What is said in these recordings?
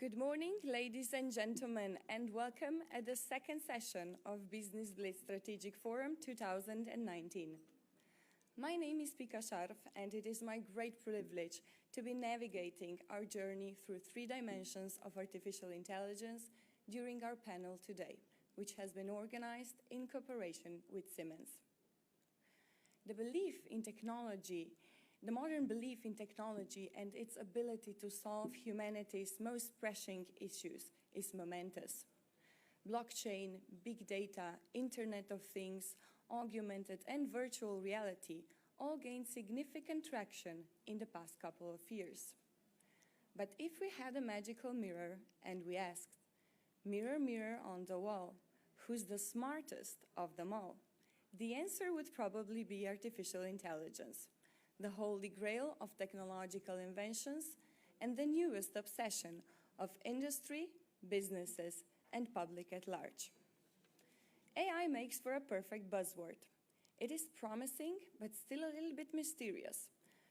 Good morning, ladies and gentlemen, and welcome at the second session of Business Blitz Strategic Forum 2019. My name is Pika Sharf, and it is my great privilege to be navigating our journey through three dimensions of artificial intelligence during our panel today, which has been organized in cooperation with Siemens. The modern belief in technology and its ability to solve humanity's most pressing issues is momentous. Blockchain, big data, Internet of Things, augmented and virtual reality all gained significant traction in the past couple of years. But if we had a magical mirror and we asked, "Mirror, mirror on the wall, who's the smartest of them all?" the answer would probably be artificial intelligence, the holy grail of technological inventions and the newest obsession of industry, businesses, and public at large. AI makes for a perfect buzzword. It is promising, but still a little bit mysterious,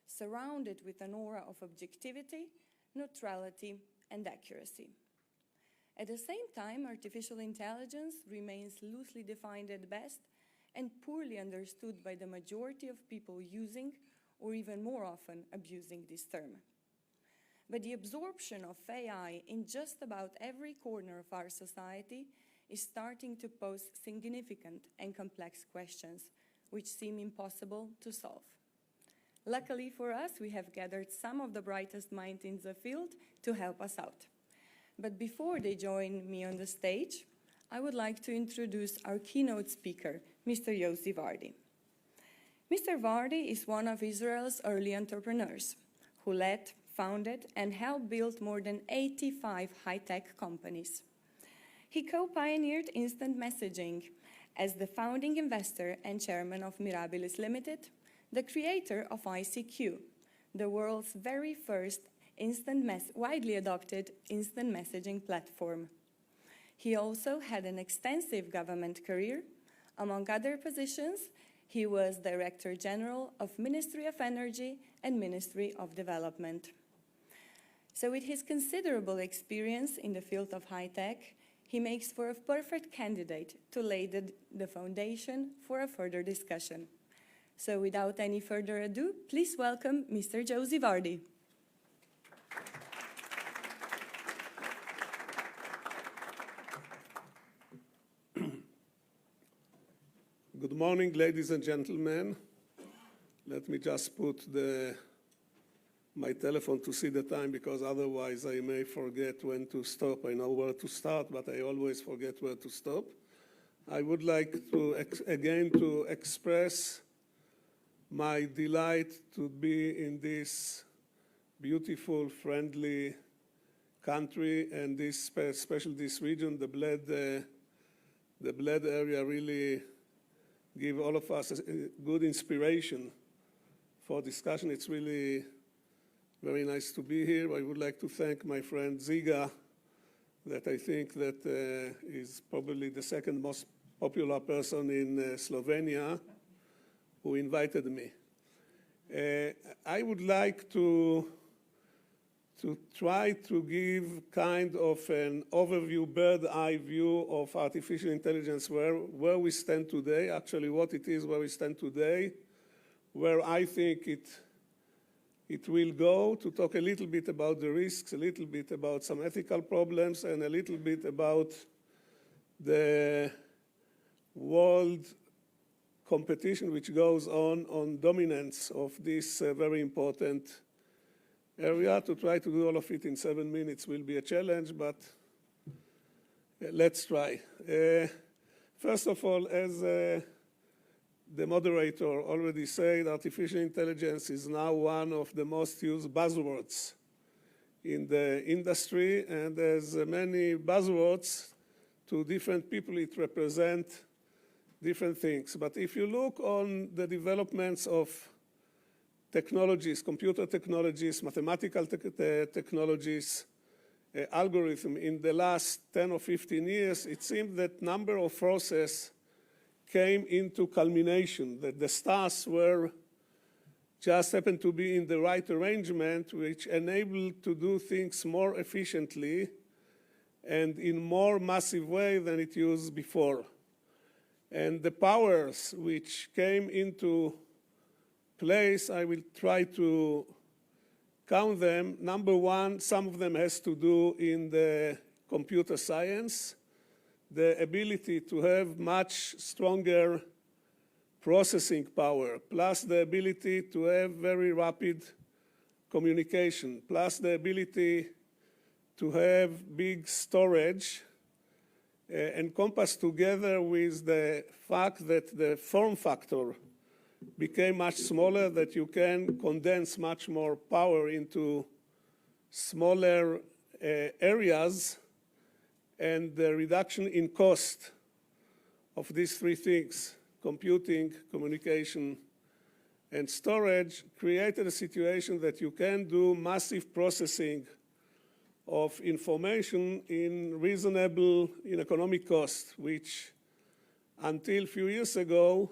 surrounded with an aura of objectivity, neutrality, and accuracy. At the same time, artificial intelligence remains loosely defined at best and poorly understood by the majority of people using or even more often abusing this term. But the absorption of AI in just about every corner of our society is starting to pose significant and complex questions which seem impossible to solve. Luckily for us, we have gathered some of the brightest minds in the field to help us out. But before they join me on the stage, I would like to introduce our keynote speaker, Mr. Yossi Vardi. Mr. Vardi is one of Israel's early entrepreneurs who led, founded, and helped build more than 85 high-tech companies. He co-pioneered instant messaging as the founding investor and chairman of Mirabilis Limited, the creator of ICQ, the world's very first widely adopted instant messaging platform. He also had an extensive government career. Among other positions, he was Director General of Ministry of Energy and Ministry of Development. So with his considerable experience in the field of high tech, he makes for a perfect candidate to lay the foundation for a further discussion. So without any further ado, please welcome Mr. Yossi Vardi. Good morning, ladies and gentlemen. Let me just put my telephone to see the time, because otherwise I may forget when to stop. I know where to start, but I always forget where to stop. I would like to again express my delight to be in this beautiful, friendly country, and especially this region, the Bled area, really give all of us a good inspiration for discussion. It's really very nice to be here. I would like to thank my friend Ziga, that I think that is probably the second most popular person in Slovenia, who invited me. I would like to try to give kind of an overview, bird-eye view of artificial intelligence, where we stand today, actually what it is, where we stand today, where I think it will go, to talk a little bit about the risks, a little bit about some ethical problems, and a little bit about the world competition which goes on dominance of this very important area. To try to do all of it in 7 minutes will be a challenge, but let's try. First of all, as the moderator already said, artificial intelligence is now one of the most used buzzwords in the industry, and as many buzzwords to different people, it represents different things. But if you look on the developments of technologies, computer technologies, mathematical technologies, algorithm in the last 10 or 15 years, it seems that number of processes came into culmination, that the stars were just happen to be in the right arrangement, which enable to do things more efficiently and in more massive way than it used before. And the powers which came into place, I will try to count them. Number one, some of them has to do in the computer science, the ability to have much stronger processing power, plus the ability to have very rapid communication, plus the ability to have big storage, encompassed together with the fact that the form factor became much smaller, that you can condense much more power into smaller areas, and the reduction in cost of these three things, computing, communication, and storage, created a situation that you can do massive processing of information in reasonable, in economic cost, which until a few years ago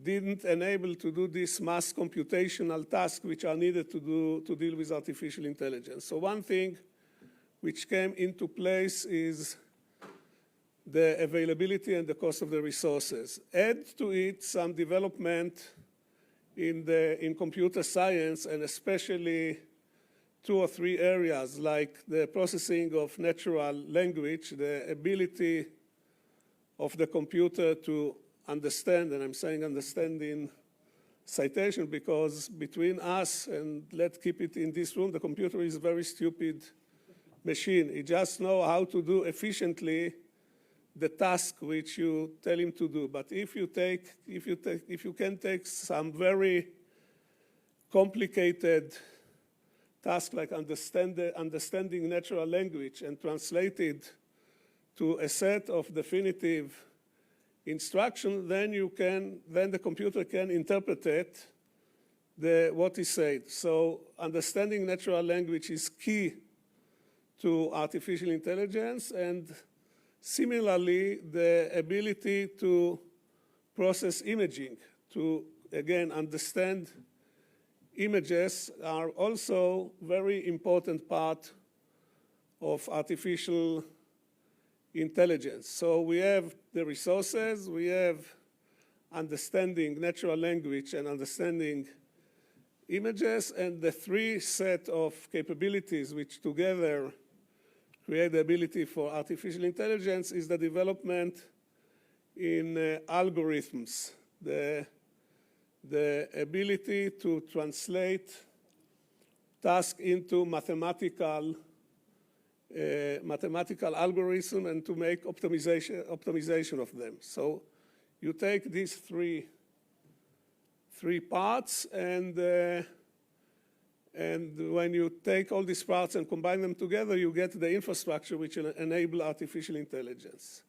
didn't enable to do this mass computational tasks which are needed to deal with artificial intelligence. So one thing which came into place is the availability and the cost of the resources. Add to it some development in computer science, and especially 2 or 3 areas like the processing of natural language, the ability of the computer to understand, and I'm saying understand in citation because between us, and let's keep it in this room, the computer is a very stupid machine. It just knows how to do efficiently the task which you tell him to do. But if you can take some very complicated task like understanding natural language and translate it to a set of definitive instruction, then the computer can interpret it, what is said. So understanding natural language is key to artificial intelligence, and similarly, the ability to process imaging, to, again, understand images are also very important part of artificial intelligence. So we have the resources, we have understanding natural language and understanding images, and the 3 set of capabilities which together create the ability for artificial intelligence is the development in algorithms, the ability to translate tasks into mathematical algorithm and to make optimization of them. So you take these three parts, and when you take all these parts and combine them together, you get the infrastructure which will enable artificial intelligence.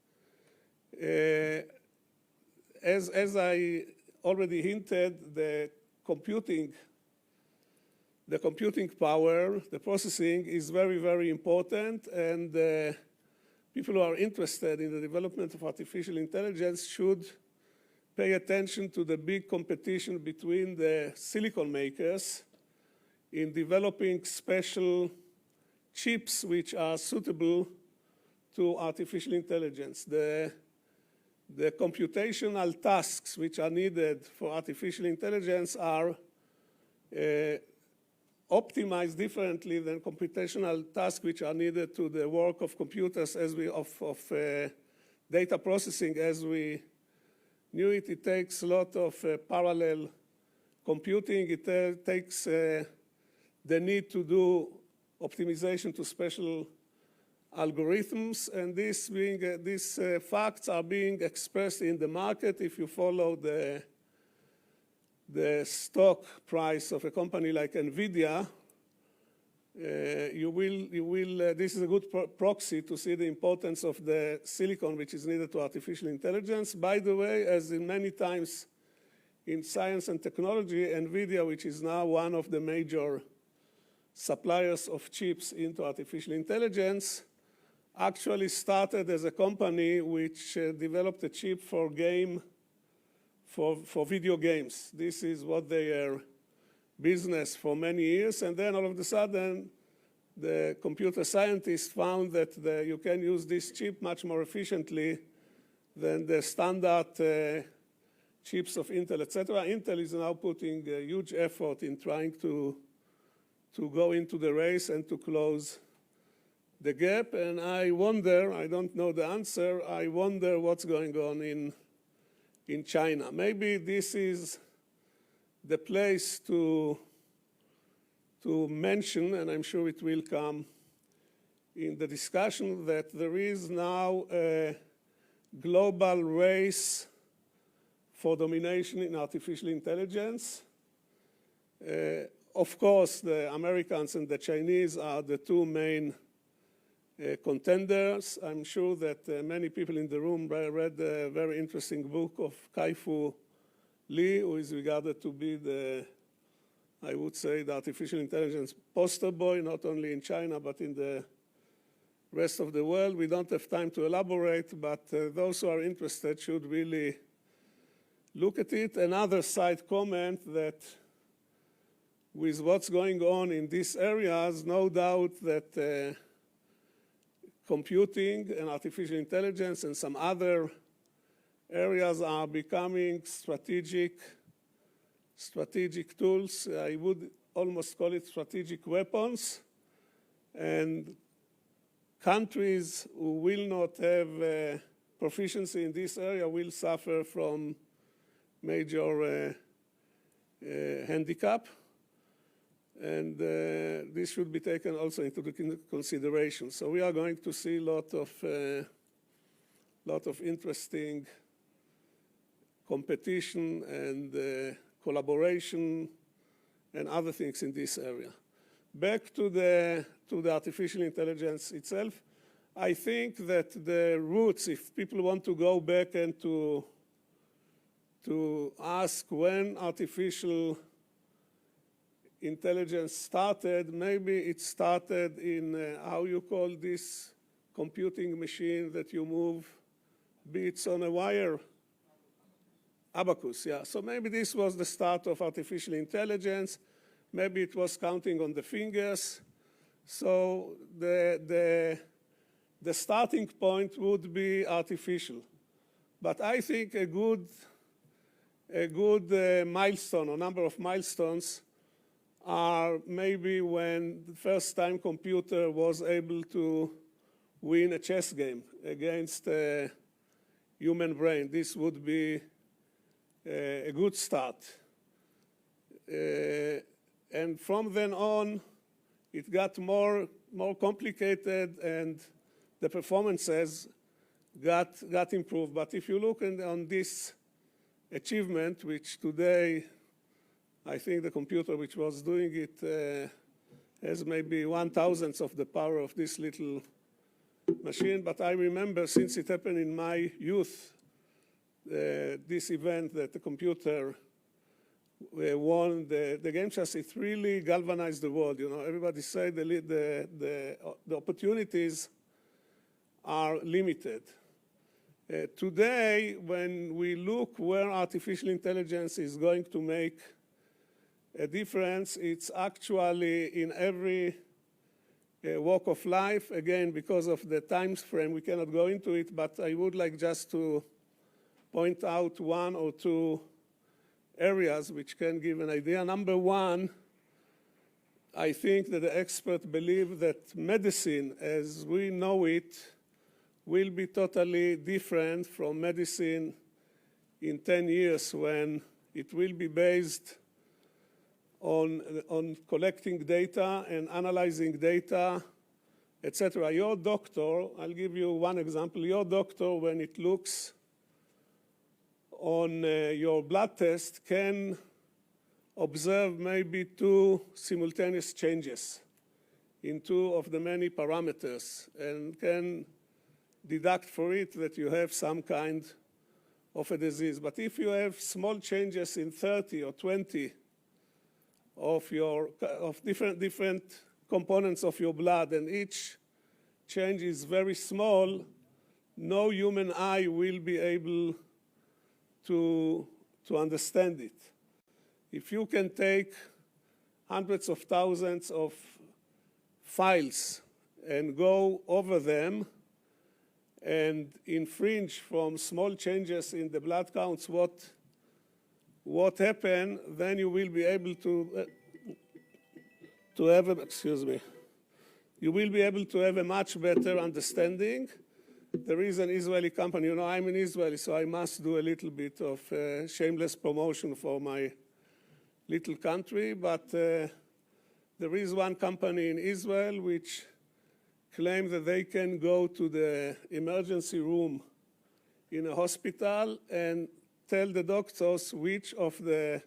As I already hinted, the computing power, the processing is very, very important, and people who are interested in the development of artificial intelligence should pay attention to the big competition between the silicon makers in developing special chips which are suitable to artificial intelligence. The computational tasks which are needed for artificial intelligence are optimized differently than computational tasks which are needed to the work of computers of data processing as we knew it. It takes a lot of parallel computing. It takes the need to do optimization to special algorithms, and these facts are being expressed in the market. If you follow the stock price of a company like NVIDIA, this is a good proxy to see the importance of the silicon which is needed to artificial intelligence. By the way, as in many times in science and technology, NVIDIA, which is now one of the major suppliers of chips into artificial intelligence, actually started as a company which developed a chip for video games. This is what they are business for many years, and then all of a sudden, the computer scientists found that you can use this chip much more efficiently than the standard chips of Intel, etc. Intel is now putting a huge effort in trying to go into the race and to close the gap. And I wonder, I don't know the answer, I wonder what's going on in China. Maybe this is the place to mention, and I'm sure it will come in the discussion, that there is now a global race for domination in artificial intelligence. Of course, the Americans and the Chinese are the two main contenders. I'm sure that many people in the room read a very interesting book of Kai-Fu Lee, who is regarded to be I would say, the artificial intelligence poster boy, not only in China, but in the rest of the world. We don't have time to elaborate, but those who are interested should really look at it. Another side comment that with what's going on in these areas, no doubt that computing and artificial intelligence and some other areas are becoming strategic tools. I would almost call it strategic weapons. And countries who will not have proficiency in this area will suffer from major handicap. And this should be taken also into consideration. So we are going to see a lot of interesting competition and collaboration and other things in this area. Back to the artificial intelligence itself, I think that the roots, if people want to go back and to ask when artificial intelligence started, maybe it started in how you call this computing machine that you move bits on a wire. Abacus, yeah. So maybe this was the start of artificial intelligence. Maybe it was counting on the fingers. So the starting point would be artificial. But I think a good milestone, or number of milestones, are maybe when the first time computer was able to win a chess game against a human brain. This would be a good start. And from then on, it got more complicated and the performances got improved. But if you look on this achievement, which today, I think the computer which was doing it has maybe 1/1000th of the power of this little machine. But I remember, since it happened in my youth, this event that the computer won the game chess, it really galvanized the world. You know, everybody said the opportunities are limited. Today, when we look where artificial intelligence is going to make a difference, it's actually in every walk of life. Again, because of the time frame, we cannot go into it, but I would like just to point out one or two areas which can give an idea. Number one, I think that the experts believe that medicine, as we know it, will be totally different from medicine in 10 years, when it will be based on collecting data and analyzing data, etc. Your doctor, I'll give you one example. Your doctor, when it looks on your blood test, can observe maybe 2 simultaneous changes in 2 of the many parameters, and can deduct for it that you have some kind of a disease. But if you have small changes in 30 or 20 of different components of your blood, and each change is very small, no human eye will be able to understand it. If you can take hundreds of thousands of files and go over them and infringe from small changes in the blood counts what happened, then you will be able to have, you will be able to have a much better understanding. There is an Israeli company, you know, I'm in Israel, so I must do a little bit of shameless promotion for my little country, but there is one company in Israel which claim that they can go to the emergency room in a hospital and tell the doctors which of the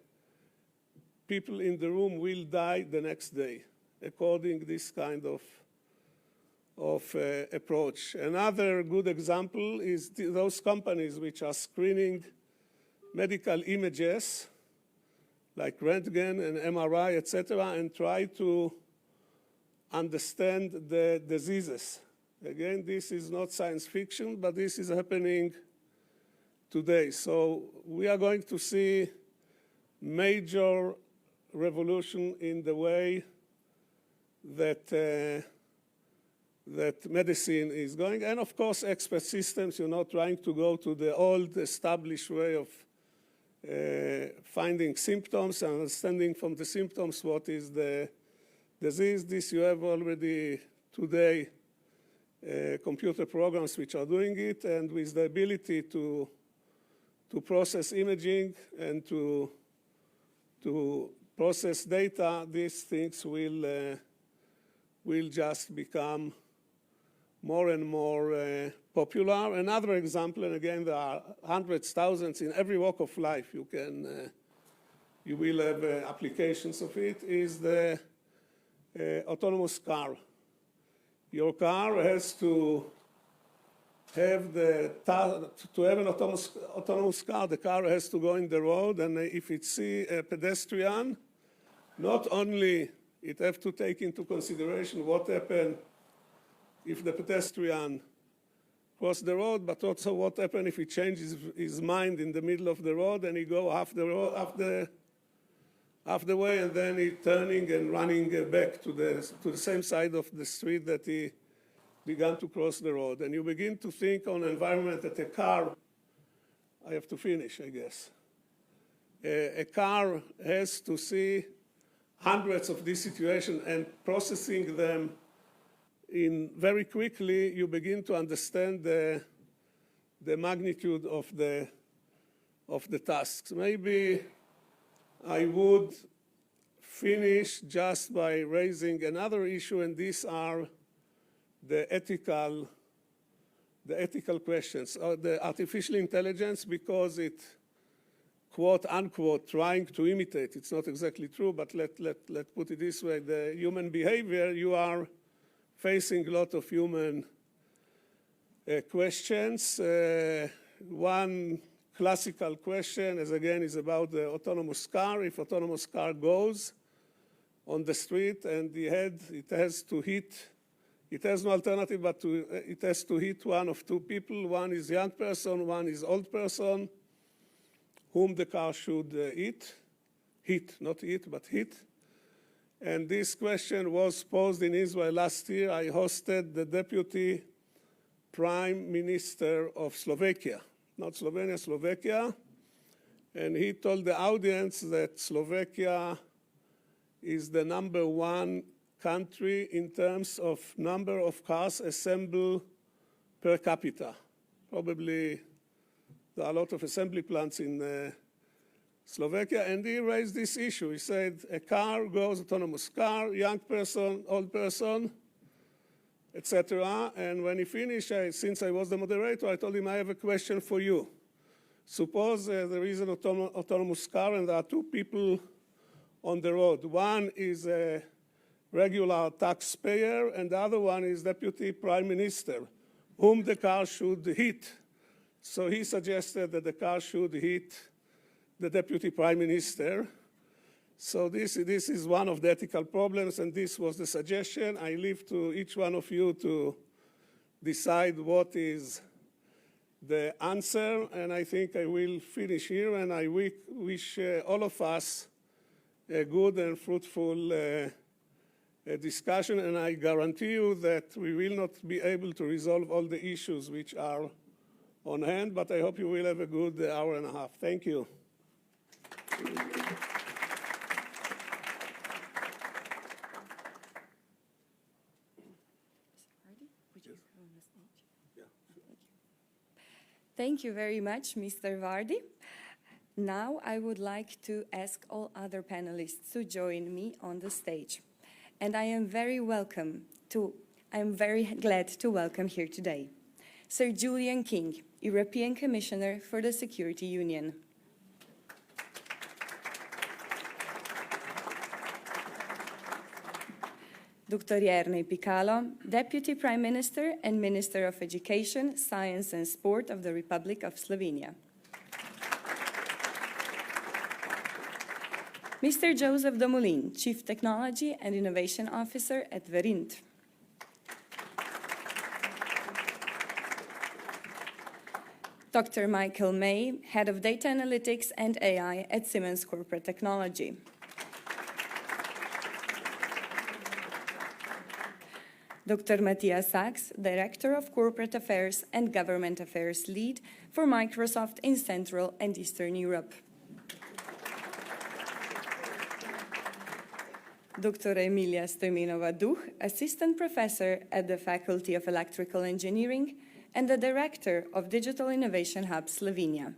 people in the room will die the next day, according to this kind of approach. Another good example is those companies which are screening medical images, like Röntgen and MRI, etc., and try to understand the diseases. Again, this is not science fiction, but this is happening today. So we are going to see major revolution in the way that that medicine is going. And of course, expert systems, you know, trying to go to the old established way of finding symptoms and understanding from the symptoms what is the disease. This you have already today computer programs which are doing it, and with the ability to process imaging and to process data, these things will just become more and more popular. Another example, and again, there are hundreds, thousands in every walk of life. You will have applications of it, is the autonomous car. Your car has to have an autonomous car, the car has to go in the road, and if it sees a pedestrian, not only it has to take into consideration what happened if the pedestrian crossed the road, but also what happened if he changes his mind in the middle of the road and he go half the way, and then he turning and running back to the same side of the street that he began to cross the road. And you begin to think on an environment that a car, I have to finish, I guess. A car has to see hundreds of these situations and processing them in very quickly, you begin to understand the magnitude of the tasks. Maybe I would finish just by raising another issue, and these are the ethical questions. The artificial intelligence, because it, quote unquote, trying to imitate, it's not exactly true, but let's put it this way, the human behavior, you are facing a lot of human questions. One classical question is about the autonomous car. If autonomous car goes on the street and it has to hit, it has no alternative but it has to hit one of two people. One is young person, one is old person, whom the car should hit, not eat, but hit. And this question was posed in Israel last year. I hosted the Deputy Prime Minister of Slovakia, not Slovenia, Slovakia. And he told the audience that Slovakia is the #1 country in terms of number of cars assembled per capita. Probably there are a lot of assembly plants in Slovakia, and he raised this issue. He said, a car goes, autonomous car, young person, old person, etc. And when he finished, since I was the moderator, I told him, I have a question for you. Suppose there is an autonomous car and there are two people on the road. One is a regular taxpayer and the other one is Deputy Prime Minister, whom the car should hit. So he suggested that the car should hit the Deputy Prime Minister. So this is one of the ethical problems, and this was the suggestion. I leave to each one of you to decide what is the answer, and I think I will finish here, and I wish all of us a good and fruitful discussion, and I guarantee you that we will not be able to resolve all the issues which are on hand, but I hope you will have a good hour and a half. Thank you. Thank you very much, Mr. Vardi. Now I would like to ask all other panelists to join me on the stage. And I am very glad to welcome here today Sir Julian King, European Commissioner for the Security Union. Dr. Jernej Pikalo, Deputy Prime Minister and Minister of Education, Science and Sport of the Republic of Slovenia. Mr. Joseph Domulin, Chief Technology and Innovation Officer at Verint. Dr. Michael May, Head of Data Analytics and AI at Siemens Corporate Technology. Dr. Matthias Sachs, Director of Corporate Affairs and Government Affairs Lead for Microsoft in Central and Eastern Europe. Dr. Emilia Stojminova-Duh, Assistant Professor at the Faculty of Electrical Engineering and the Director of Digital Innovation Hub Slovenia.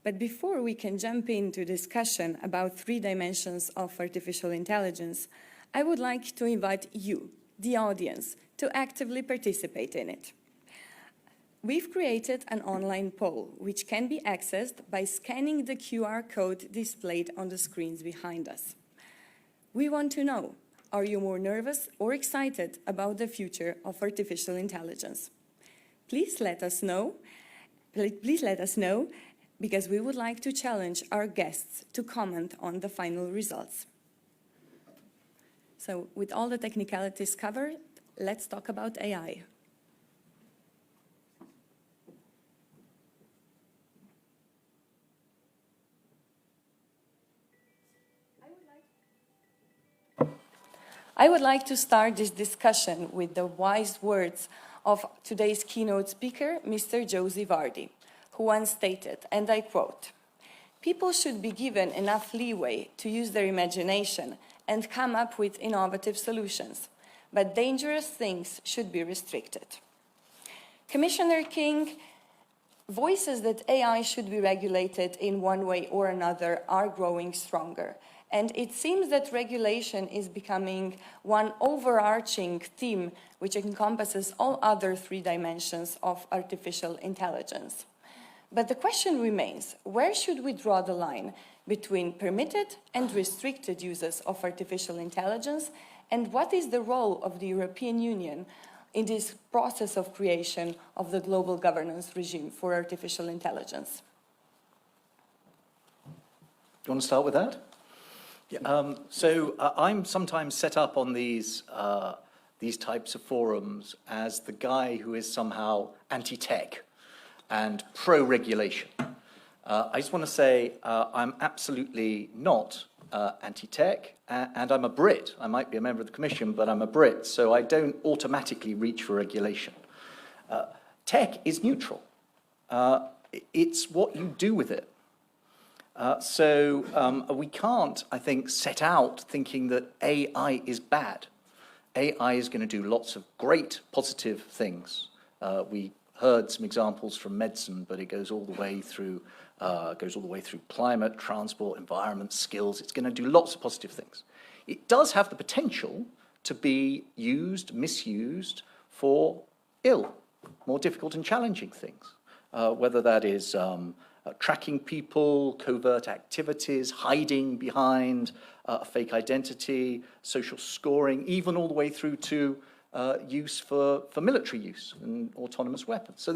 But before we can jump into discussion about 3 dimensions of artificial intelligence, I would like to invite you, the audience, to actively participate in it. We've created an online poll which can be accessed by scanning the QR code displayed on the screens behind us. We want to know, are you more nervous or excited about the future of artificial intelligence? Please let us know. Because we would like to challenge our guests to comment on the final results. So with all the technicalities covered, let's talk about AI. I would like to start this discussion with the wise words of today's keynote speaker, Mr. Josie Vardi, who once stated, and I quote, "People should be given enough leeway to use their imagination and come up with innovative solutions, but dangerous things should be restricted." Commissioner King, voices that AI should be regulated in one way or another are growing stronger. And it seems that regulation is becoming one overarching theme which encompasses all other 3 dimensions of artificial intelligence. But the question remains, where should we draw the line between permitted and restricted uses of artificial intelligence, and what is the role of the European Union in this process of creation of the global governance regime for artificial intelligence? Do you want to start with that? Yeah. I'm sometimes set up on these types of forums as the guy who is somehow anti-tech and pro-regulation. I just want to say I'm absolutely not anti-tech, and I'm a Brit. I might be a member of the Commission, but I'm a Brit, so I don't automatically reach for regulation. Tech is neutral. It's what you do with it. We can't, I think, set out thinking that AI is bad. AI is going to do lots of great positive things. We heard some examples from medicine, but it goes all the way through climate, transport, environment, skills. It's going to do lots of positive things. It does have the potential to be used, misused for ill, more difficult and challenging things, whether that is tracking people, covert activities, hiding behind a fake identity, social scoring, even all the way through to use for military use and autonomous weapons. So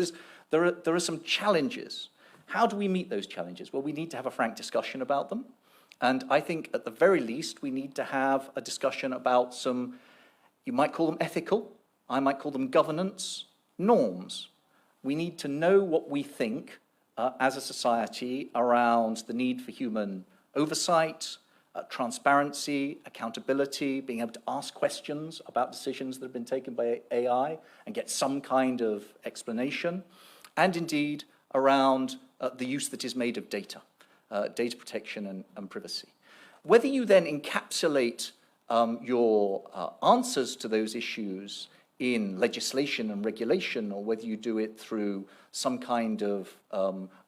there are some challenges. How do we meet those challenges? Well, we need to have a frank discussion about them. And I think at the very least, we need to have a discussion about some, you might call them ethical, I might call them governance, norms. We need to know what we think as a society around the need for human oversight, transparency, accountability, being able to ask questions about decisions that have been taken by AI and get some kind of explanation, and indeed around the use that is made of data, data protection and privacy. Whether you then encapsulate your answers to those issues in legislation and regulation, or whether you do it through some kind of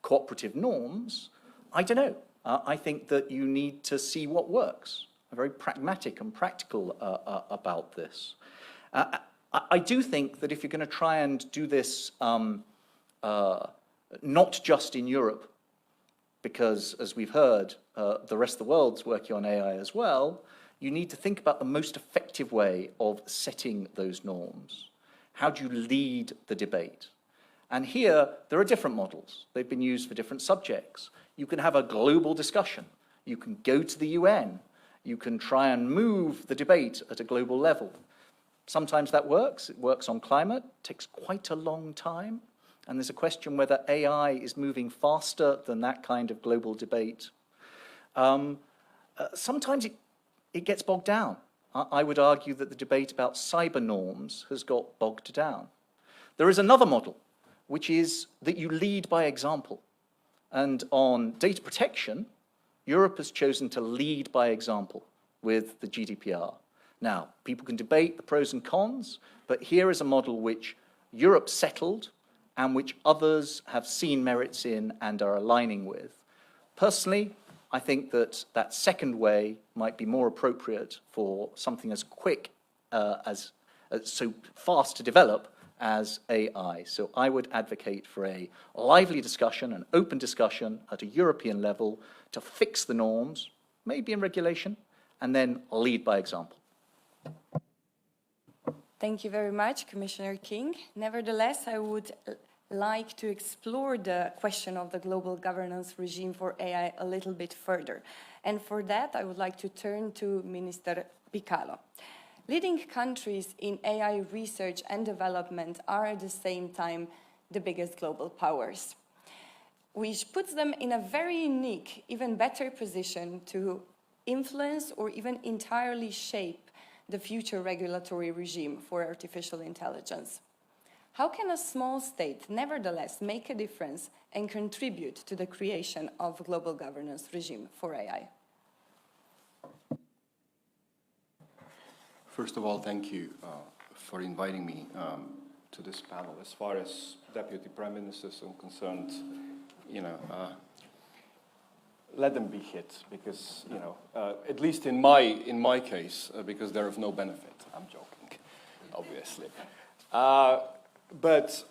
cooperative norms, I don't know. I think that you need to see what works. I'm very pragmatic and practical about this. I do think that if you're going to try and do this not just in Europe, because as we've heard, the rest of the world's working on AI as well, you need to think about the most effective way of setting those norms. How do you lead the debate? And here, there are different models. They've been used for different subjects. You can have a global discussion. You can go to the UN. You can try and move the debate at a global level. Sometimes that works. It works on climate. It takes quite a long time. And there's a question whether AI is moving faster than that kind of global debate. Sometimes it gets bogged down. I would argue that the debate about cyber norms has got bogged down. There is another model, which is that you lead by example. And on data protection, Europe has chosen to lead by example with the GDPR. Now, people can debate the pros and cons, but here is a model which Europe settled and which others have seen merits in and are aligning with. Personally, I think that that second way might be more appropriate for something as quick, so fast to develop as AI. So I would advocate for a lively discussion, an open discussion at a European level to fix the norms, maybe in regulation, and then lead by example. Thank you very much, Commissioner King. Nevertheless, I would like to explore the question of the global governance regime for AI a little bit further. And for that, I would like to turn to Minister Picalo. Leading countries in AI research and development are at the same time the biggest global powers, which puts them in a very unique, even better position to influence or even entirely shape the future regulatory regime for artificial intelligence. How can a small state nevertheless make a difference and contribute to the creation of a global governance regime for AI? First of all, thank you for inviting me to this panel. As far as Deputy Prime Ministers are concerned, let them be hit because, at least in my case, because they're of no benefit. I'm joking, obviously. But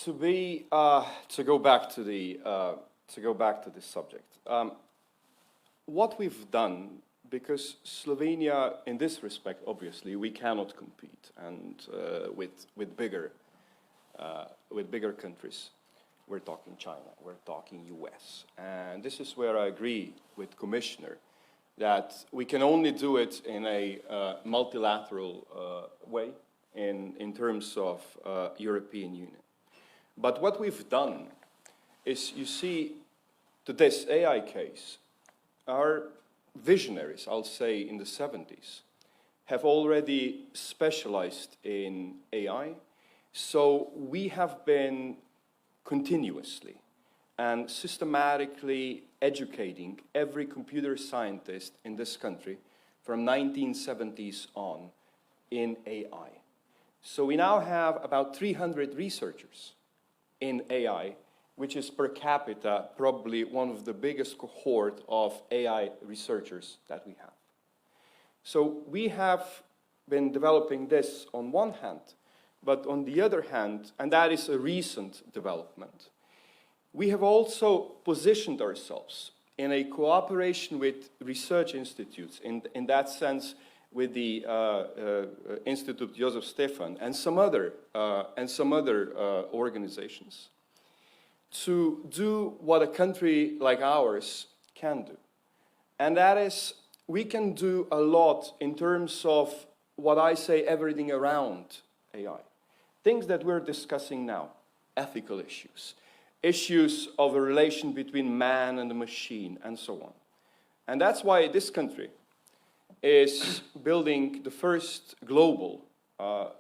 to go back to this subject, what we've done, because Slovenia, in this respect, obviously, we cannot compete, and with bigger countries. We're talking China, we're talking US. And this is where I agree with Commissioner that we can only do it in a multilateral way in terms of European Union. But what we've done is, you see, to this AI case, our visionaries, I'll say in the 70s, have already specialized in AI. So we have been continuously and systematically educating every computer scientist in this country from 1970s on in AI. So we now have about 300 researchers in AI, which is per capita probably one of the biggest cohort of AI researchers that we have. So we have been developing this on one hand, but on the other hand, and that is a recent development, we have also positioned ourselves in a cooperation with research institutes, in that sense with the Institute Joseph Stefan and some other organizations, to do what a country like ours can do. And that is, we can do a lot in terms of what I say everything around AI. Things that we're discussing now. ethical issues, issues of a relation between man and the machine, and so on. And that's why this country is building the first global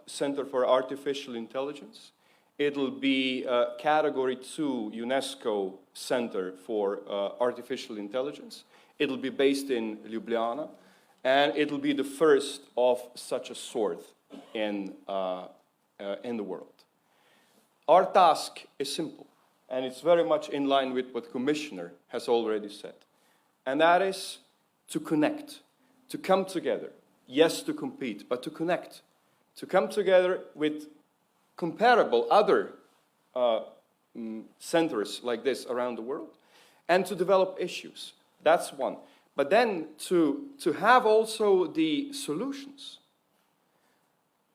Center for Artificial Intelligence. It'll be a Category 2 UNESCO Center for Artificial Intelligence. It'll be based in Ljubljana, and it'll be the first of such a sort in the world. Our task is simple, and it's very much in line with what the Commissioner has already said, and that is to connect, to come together. Yes, to compete, but to connect, to come together with comparable other centers like this around the world, and to develop issues. That's one. But then to have also the solutions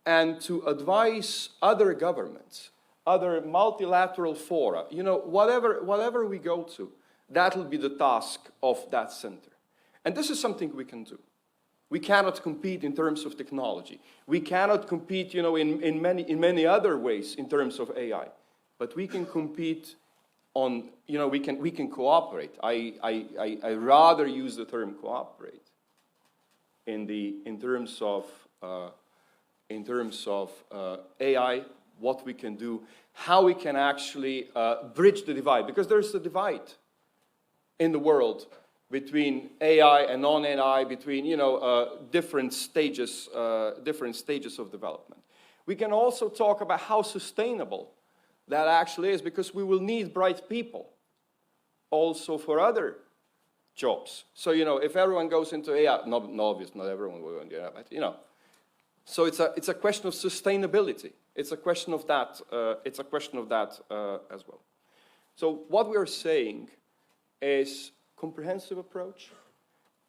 and to advise other governments, other multilateral fora, you know, whatever we go to, that'll be the task of that center. And this is something we can do. We cannot compete in terms of technology. We cannot compete, you know, in many other ways in terms of AI. But we can compete on, you know, we can cooperate. I rather use the term cooperate in terms of AI, what we can do, how we can actually bridge the divide, because there's a divide in the world between AI and non-AI, between, you know, different stages of development. We can also talk about how sustainable that actually is, because we will need bright people also for other jobs. So, you know, if everyone goes into AI, not everyone will go into AI, but, you know. So it's a question of sustainability. It's a question of that. As well. So what we are saying is comprehensive approach,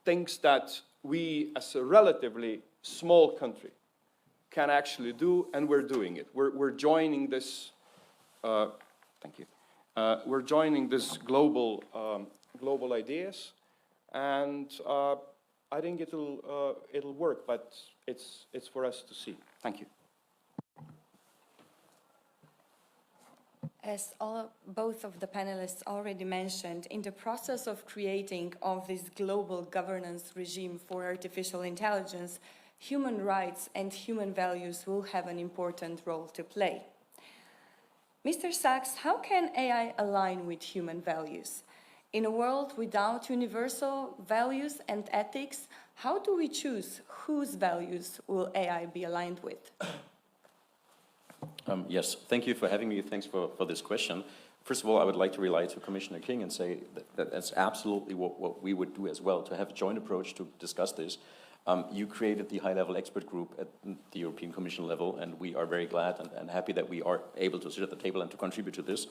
things that we, as a relatively small country, can actually do, and we're doing it. We're joining this. Thank you. We're joining this global ideas, and I think it'll work, but it's for us to see. Thank you. As both of the panelists already mentioned, in the process of creating of this global governance regime for artificial intelligence, human rights and human values will have an important role to play. Mr. Sachs, how can AI align with human values? In a world without universal values and ethics, how do we choose whose values will AI be aligned with? Yes, thank you for having me. Thanks for this question. First of all, I would like to rely to Commissioner King and say that that's absolutely what we would do as well, to have a joint approach to discuss this. You created the high-level expert group at the European Commission level, and we are very glad and happy that we are able to sit at the table and to contribute to this.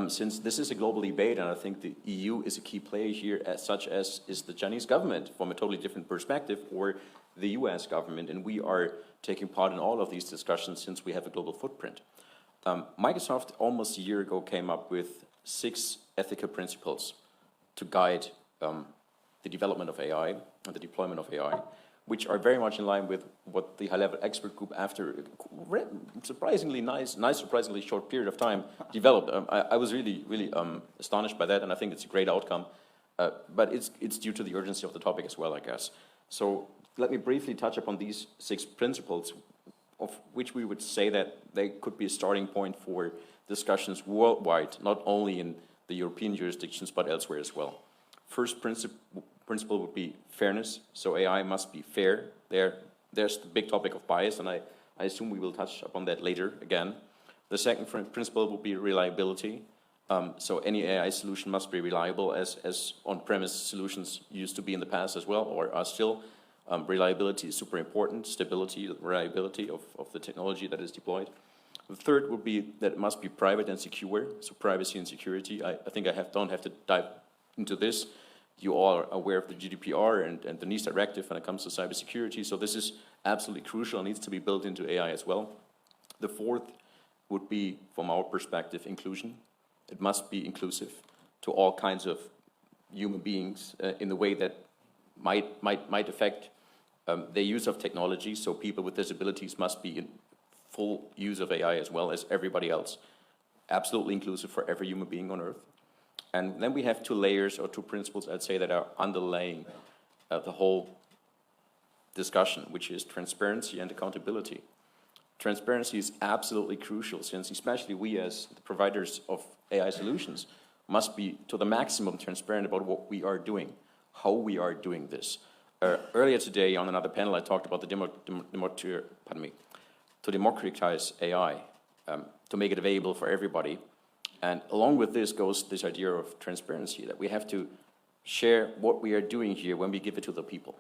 Since this is a global debate, and I think the EU is a key player here, such as is the Chinese government from a totally different perspective, or the US government, and we are taking part in all of these discussions since we have a global footprint. Microsoft almost a year ago came up with 6 ethical principles to guide the development of AI and the deployment of AI, which are very much in line with what the high-level expert group, after a surprisingly surprisingly short period of time, developed. I was really astonished by that, and I think it's a great outcome. But it's due to the urgency of the topic as well, I guess. So let me briefly touch upon these 6 principles, of which we would say that they could be a starting point for discussions worldwide, not only in the European jurisdictions, but elsewhere as well. First principle would be fairness. So AI must be fair. There's the big topic of bias, and I assume we will touch upon that later again. The second principle would be reliability. So any AI solution must be reliable, as on-premise solutions used to be in the past as well, or are still. Reliability is super important, stability, reliability of the technology that is deployed. The third would be that it must be private and secure, so privacy and security. I think don't have to dive into this. You all are aware of the GDPR and the NIS directive when it comes to cybersecurity, so this is absolutely crucial and needs to be built into AI as well. The fourth would be, from our perspective, inclusion. It must be inclusive to all kinds of human beings in the way that might affect their use of technology, so people with disabilities must be in full use of AI as well as everybody else. absolutely inclusive for every human being on Earth. And then we have two layers or two principles, I'd say, that are underlying the whole discussion, which is transparency and accountability. Transparency is absolutely crucial, since especially we as the providers of AI solutions must be to the maximum transparent about what we are doing, how we are doing this. Earlier today on another panel, I talked about to democratize AI, to make it available for everybody. And along with this goes this idea of transparency, that we have to share what we are doing here when we give it to the people.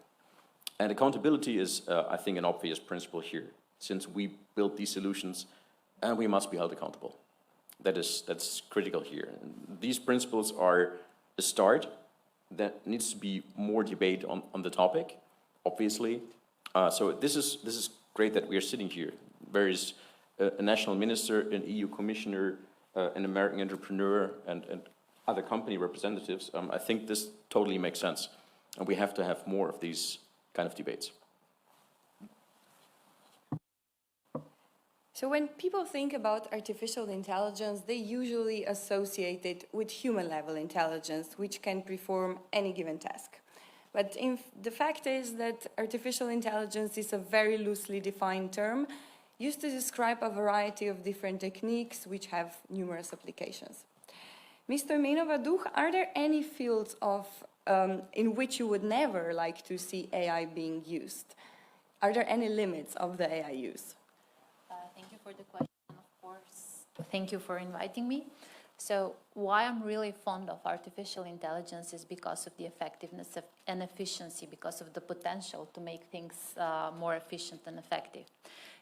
And accountability is, I think, an obvious principle here, since we build these solutions and we must be held accountable. That's critical here. And these principles are a start. That needs to be more debate on the topic, obviously. So this is great that we are sitting here. There is a national minister, an EU commissioner, an American entrepreneur, and other company representatives. I think this totally makes sense. And we have to have more of these kind of debates. So when people think about artificial intelligence, they usually associate it with human-level intelligence, which can perform any given task. But the fact is that artificial intelligence is a very loosely defined term used to describe a variety of different techniques which have numerous applications. Mr. Minovaduch, are there any fields in which you would never like to see AI being used? Are there any limits of the AI use? Thank you for the question, of course. Thank you for inviting me. So why I'm really fond of artificial intelligence is because of the effectiveness and efficiency, because of the potential to make things more efficient and effective.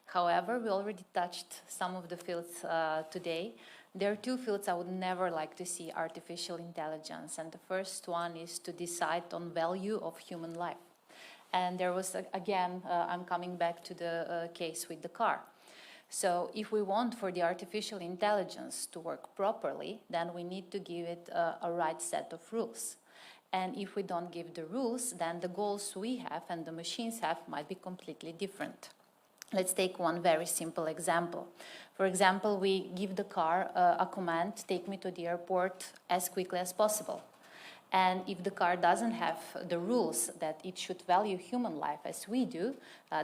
However, we already touched some of the fields today. There are two fields I would never like to see artificial intelligence. And the first one is to decide on value of human life. And there was, again, I'm coming back to the case with the car. So if we want for the artificial intelligence to work properly, then we need to give it a right set of rules. And if we don't give the rules, then the goals we have and the machines have might be completely different. Let's take one very simple example. For example, we give the car a command, take me to the airport as quickly as possible. And if the car doesn't have the rules that it should value human life as we do,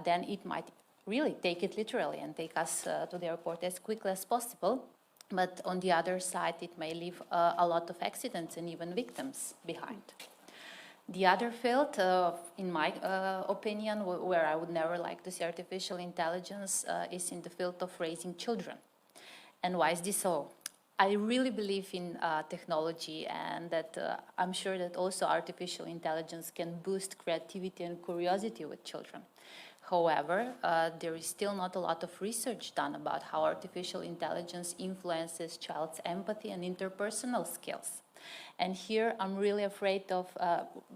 then it might really take it literally and take us to the airport as quickly as possible. But on the other side, it may leave a lot of accidents and even victims behind. The other field, in my opinion, where I would never like to see artificial intelligence is in the field of raising children. And why is this so? I really believe in technology, and that I'm sure that also artificial intelligence can boost creativity and curiosity with children. However, there is still not a lot of research done about how artificial intelligence influences child's empathy and interpersonal skills. And here I'm really afraid of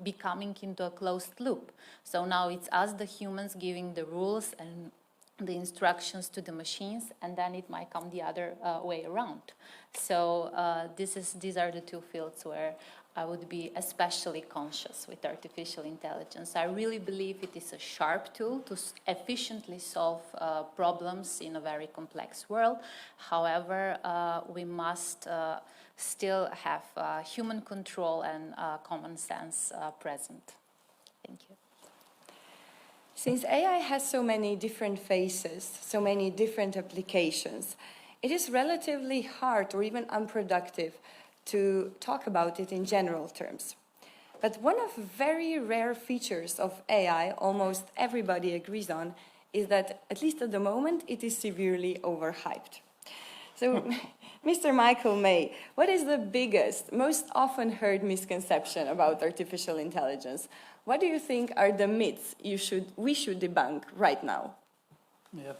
becoming into a closed loop. So now it's us, the humans, giving the rules and the instructions to the machines, and then it might come the other way around. So these are the two fields where I would be especially conscious with artificial intelligence. I really believe it is a sharp tool to efficiently solve problems in a very complex world. However, we must still have human control and common sense present. Thank you. Since AI has so many different faces, so many different applications, it is relatively hard or even unproductive to talk about it in general terms. But one of the very rare features of AI, almost everybody agrees on, is that, at least at the moment, it is severely overhyped. So, Mr. Michael May, what is the biggest, most often heard misconception about artificial intelligence? What do you think are the myths we should debunk right now? Yeah,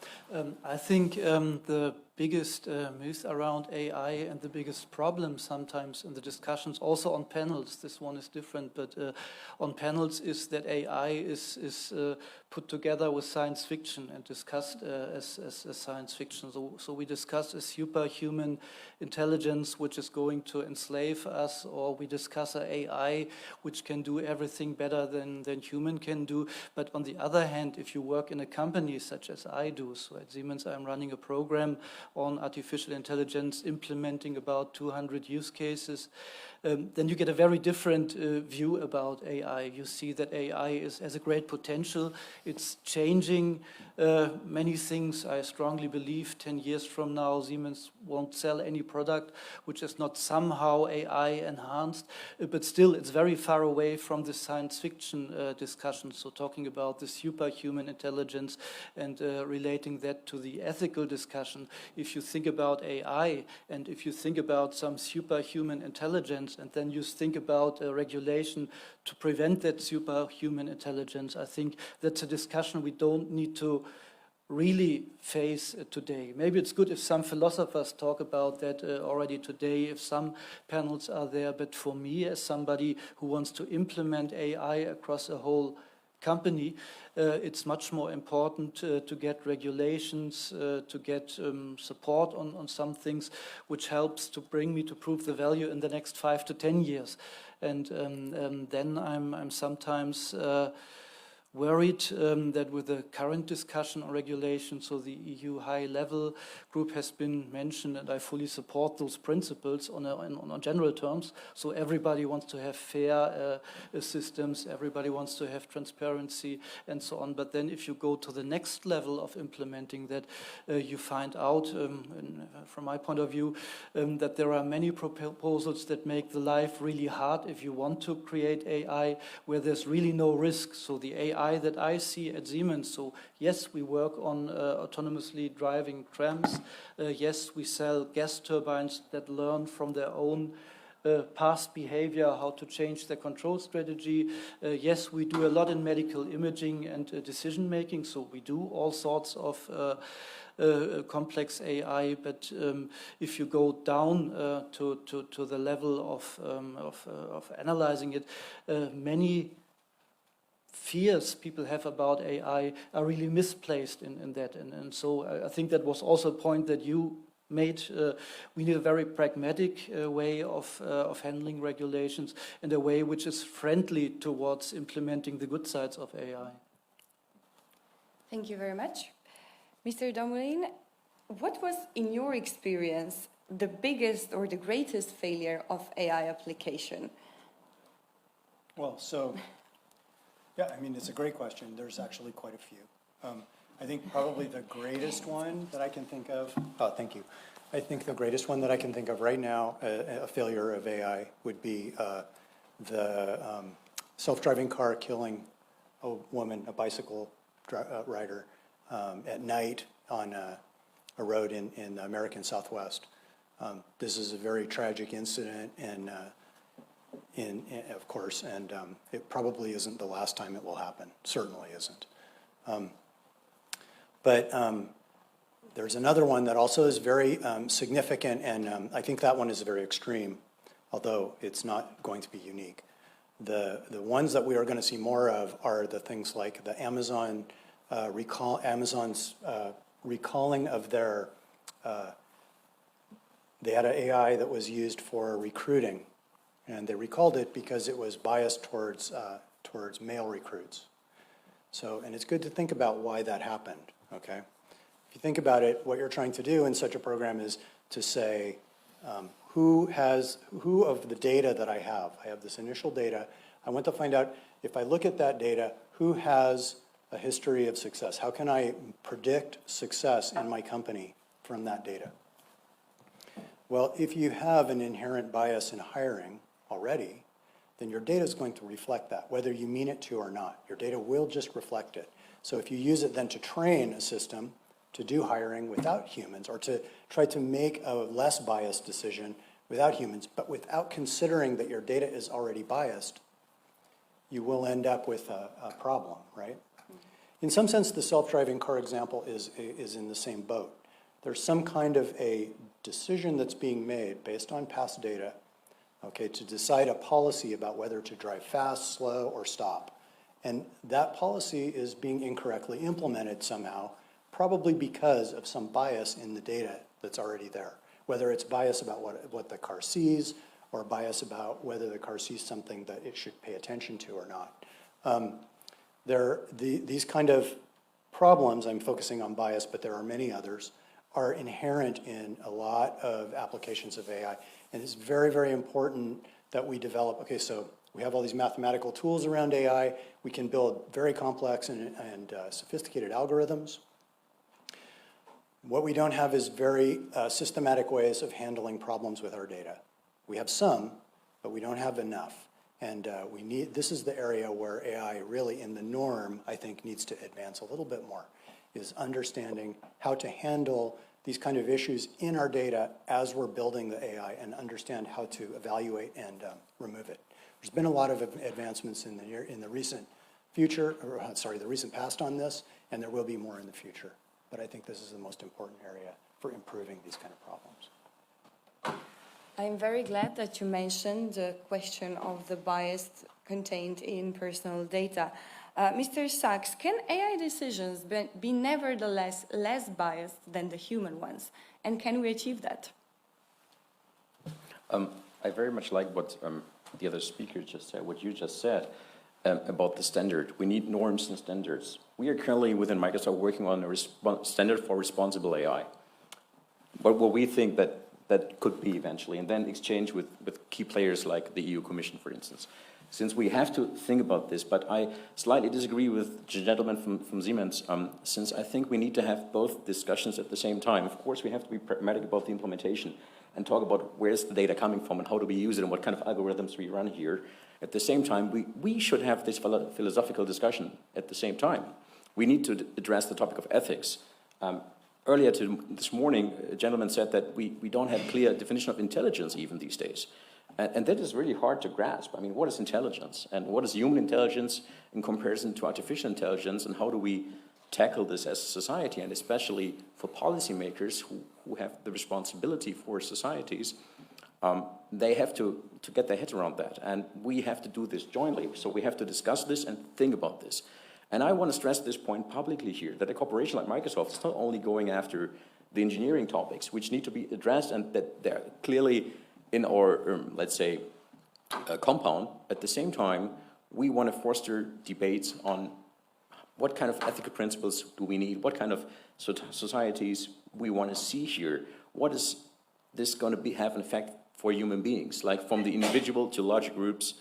I think the biggest myth around AI and the biggest problem sometimes in the discussions, also on panels, this one is different, but on panels is that AI is put together with science fiction and discussed as science fiction. So we discuss a superhuman intelligence which is going to enslave us, or we discuss an AI which can do everything better than human can do. But on the other hand, if you work in a company such as I do, so at Siemens I'm running a program on artificial intelligence, implementing about 200 use cases, then you get a very different view about AI. You see that AI has a great potential. It's changing many things. I strongly believe 10 years from now, Siemens won't sell any product which is not somehow AI enhanced, but still it's very far away from the science fiction discussion. So talking about the superhuman intelligence and relating that to the ethical discussion, if you think about AI and if you think about some superhuman intelligence and then you think about regulation to prevent that superhuman intelligence, I think that's a discussion we don't need to really face today. Maybe it's good if some philosophers talk about that already today, if some panels are there, but for me as somebody who wants to implement AI across a whole company, it's much more important to get regulations, to get support on some things, which helps to bring me to prove the value in the next 5 to 10 years. And then I'm sometimes worried that with the current discussion on regulation, so the EU high-level group has been mentioned, and I fully support those principles on general terms. So everybody wants to have fair systems, everybody wants to have transparency, and so on. But then if you go to the next level of implementing that, you find out, from my point of view, that there are many proposals that make the life really hard if you want to create AI where there's really no risk. So the AI that I see at Siemens, so yes, we work on autonomously driving trams. Yes, we sell gas turbines that learn from their own past behavior, how to change their control strategy. Yes, we do a lot in medical imaging and decision making, so we do all sorts of complex AI, but if you go down to the level of analyzing it, many fears people have about AI are really misplaced in that. And so I think that was also a point that you made. We need a very pragmatic way of handling regulations and a way which is friendly towards implementing the good sides of AI. Thank you very much. Mr. Domolin, what was, in your experience, the biggest or the greatest failure of AI application? Well, so, yeah, I mean, it's a great question. There's actually quite a few. I think probably the greatest one that I can think of, thank you. I think the greatest one that I can think of right now, a failure of AI, would be the self-driving car killing a woman, a bicycle rider, at night on a road in the American Southwest. This is a very tragic incident, and of course, and it probably isn't the last time it will happen. Certainly isn't. But there's another one that also is very significant, and I think that one is very extreme, although it's not going to be unique. The ones that we are going to see more of are the things like the Amazon's recalling of their, they had an AI that was used for recruiting, and they recalled it because it was biased towards male recruits. So, and it's good to think about why that happened, okay? If you think about it, what you're trying to do in such a program is to say, who of the data that I have this initial data, I want to find out, if I look at that data, who has a history of success? How can I predict success in my company from that data? Well, if you have an inherent bias in hiring already, then your data is going to reflect that, whether you mean it to or not. Your data will just reflect it. So if you use it then to train a system to do hiring without humans, or to try to make a less biased decision without humans, but without considering that your data is already biased, you will end up with a problem, right? In some sense, the self-driving car example is in the same boat. There's some kind of a decision that's being made based on past data, okay, to decide a policy about whether to drive fast, slow, or stop. And that policy is being incorrectly implemented somehow, probably because of some bias in the data that's already there. Whether it's bias about what the car sees, or bias about whether the car sees something that it should pay attention to or not. These kind of problems, I'm focusing on bias, but there are many others, are inherent in a lot of applications of AI. And it's very, very important that we develop, okay, so we have all these mathematical tools around AI. We can build very complex and sophisticated algorithms. What we don't have is very systematic ways of handling problems with our data. We have some, but we don't have enough. And this is the area where AI really in the norm, I think, needs to advance a little bit more, is understanding how to handle these kind of issues in our data as we're building the AI and understand how to evaluate and remove it. There's been a lot of advancements in the recent future, or sorry, the recent past on this, and there will be more in the future. But I think this is the most important area for improving these kind of problems. I'm very glad that you mentioned the question of the bias contained in personal data. Mr. Sachs, can AI decisions be nevertheless less biased than the human ones? And can we achieve that? I very much like what the other speaker just said, what you just said about the standard. We need norms and standards. We are currently within Microsoft working on a standard for responsible AI. But what we think that could be eventually, and then exchange with key players like the EU Commission, for instance. Since we have to think about this, but I slightly disagree with the gentleman from Siemens, since I think we need to have both discussions at the same time. Of course, we have to be pragmatic about the implementation and talk about where's the data coming from and how do we use it and what kind of algorithms we run here. At the same time, we should have this philosophical discussion at the same time. We need to address the topic of ethics. Earlier this morning, a gentleman said that we don't have clear definition of intelligence even these days. And that is really hard to grasp. I mean, what is intelligence? And what is human intelligence in comparison to artificial intelligence? And how do we tackle this as a society? And especially for policymakers who have the responsibility for societies, they have to get their heads around that. And we have to do this jointly. So we have to discuss this and think about this. And I want to stress this point publicly here, that a corporation like Microsoft is not only going after the engineering topics, which need to be addressed and that they're clearly in our, let's say, compound. At the same time, we want to foster debates on what kind of ethical principles do we need, what kind of societies we want to see here, what is this going to have an effect for human beings, like from the individual to larger groups,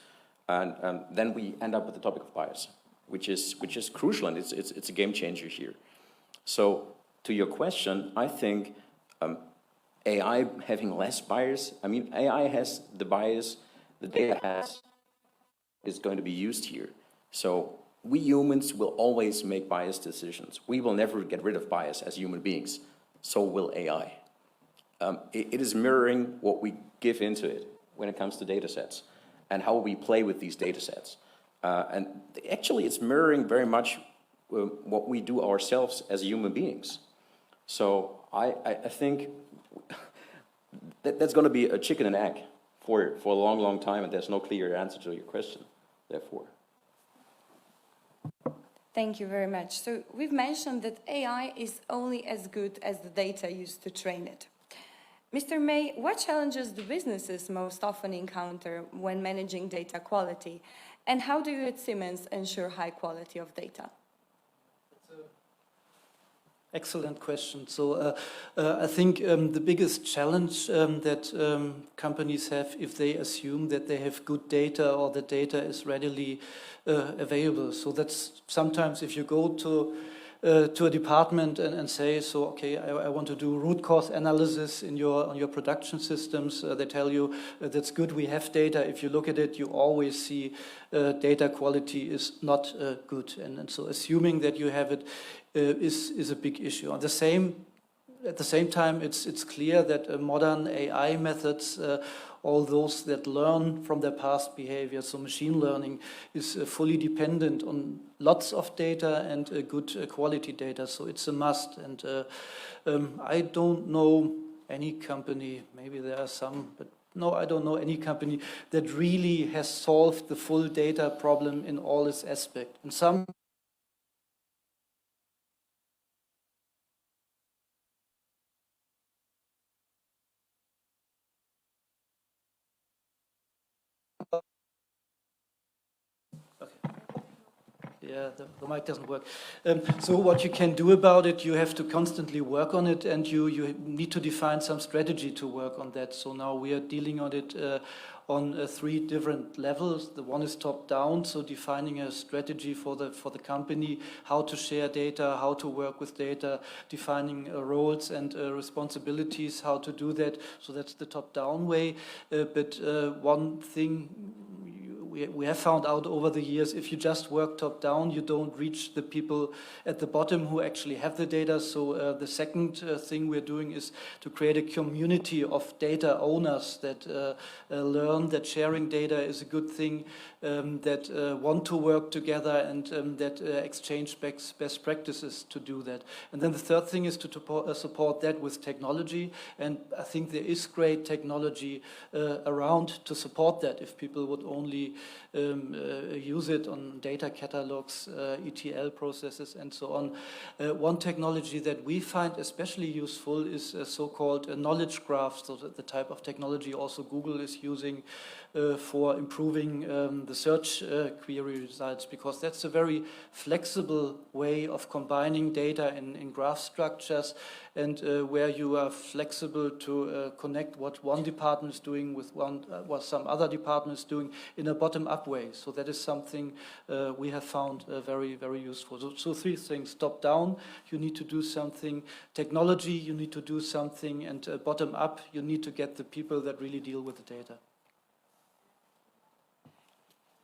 and then we end up with the topic of bias, which is crucial, and it's a game changer here. So to your question, I think AI having less bias, I mean, AI has the bias the data has is going to be used here. So we humans will always make biased decisions. We will never get rid of bias as human beings. So will AI. It is mirroring what we give into it when it comes to data sets and how we play with these data sets. And actually, it's mirroring very much what we do ourselves as human beings. So I think that's going to be a chicken and egg for a long, long time, and there's no clear answer to your question, therefore. Thank you very much. So we've mentioned that AI is only as good as the data used to train it. Mr. May, what challenges do businesses most often encounter when managing data quality? And how do you at Siemens ensure high quality of data? Excellent question. So I think the biggest challenge that companies have if they assume that they have good data or the data is readily available. So that's sometimes if you go to a department and say, so okay, I want to do root cause analysis on your production systems. They tell you that's good, we have data. If you look at it, you always see data quality is not good. And so assuming that you have it is a big issue. At the same time, it's clear that modern AI methods, all those that learn from their past behavior, so machine learning is fully dependent on lots of data and good quality data, so it's a must. And I don't know any company, maybe there are some, but no, I don't know any company that really has solved the full data problem in all its aspects. And some Yeah, the mic doesn't work. So what you can do about it, you have to constantly work on it, and you need to define some strategy to work on that. So now we are dealing on it on 3 different levels. The one is top down, so defining a strategy for the company, how to share data, how to work with data, defining roles and responsibilities, how to do that. So that's the top down way. But one thing we have found out over the years, if you just work top down, you don't reach the people at the bottom who actually have the data. So the second thing we're doing is to create a community of data owners that learn that sharing data is a good thing, that want to work together, and that exchange best practices to do that. And then the third thing is to support that with technology. And I think there is great technology around to support that if people would only use it on data catalogs, ETL processes, and so on. One technology that we find especially useful is so-called knowledge graphs, so the type of technology also Google is using for improving the search query results, because that's a very flexible way of combining data in graph structures, and where you are flexible to connect what one department is doing with what some other department is doing in a bottom-up way. So that is something we have found very, very useful. So 3 things: top-down, you need to do something; technology, you need to do something; and bottom-up, you need to get the people that really deal with the data.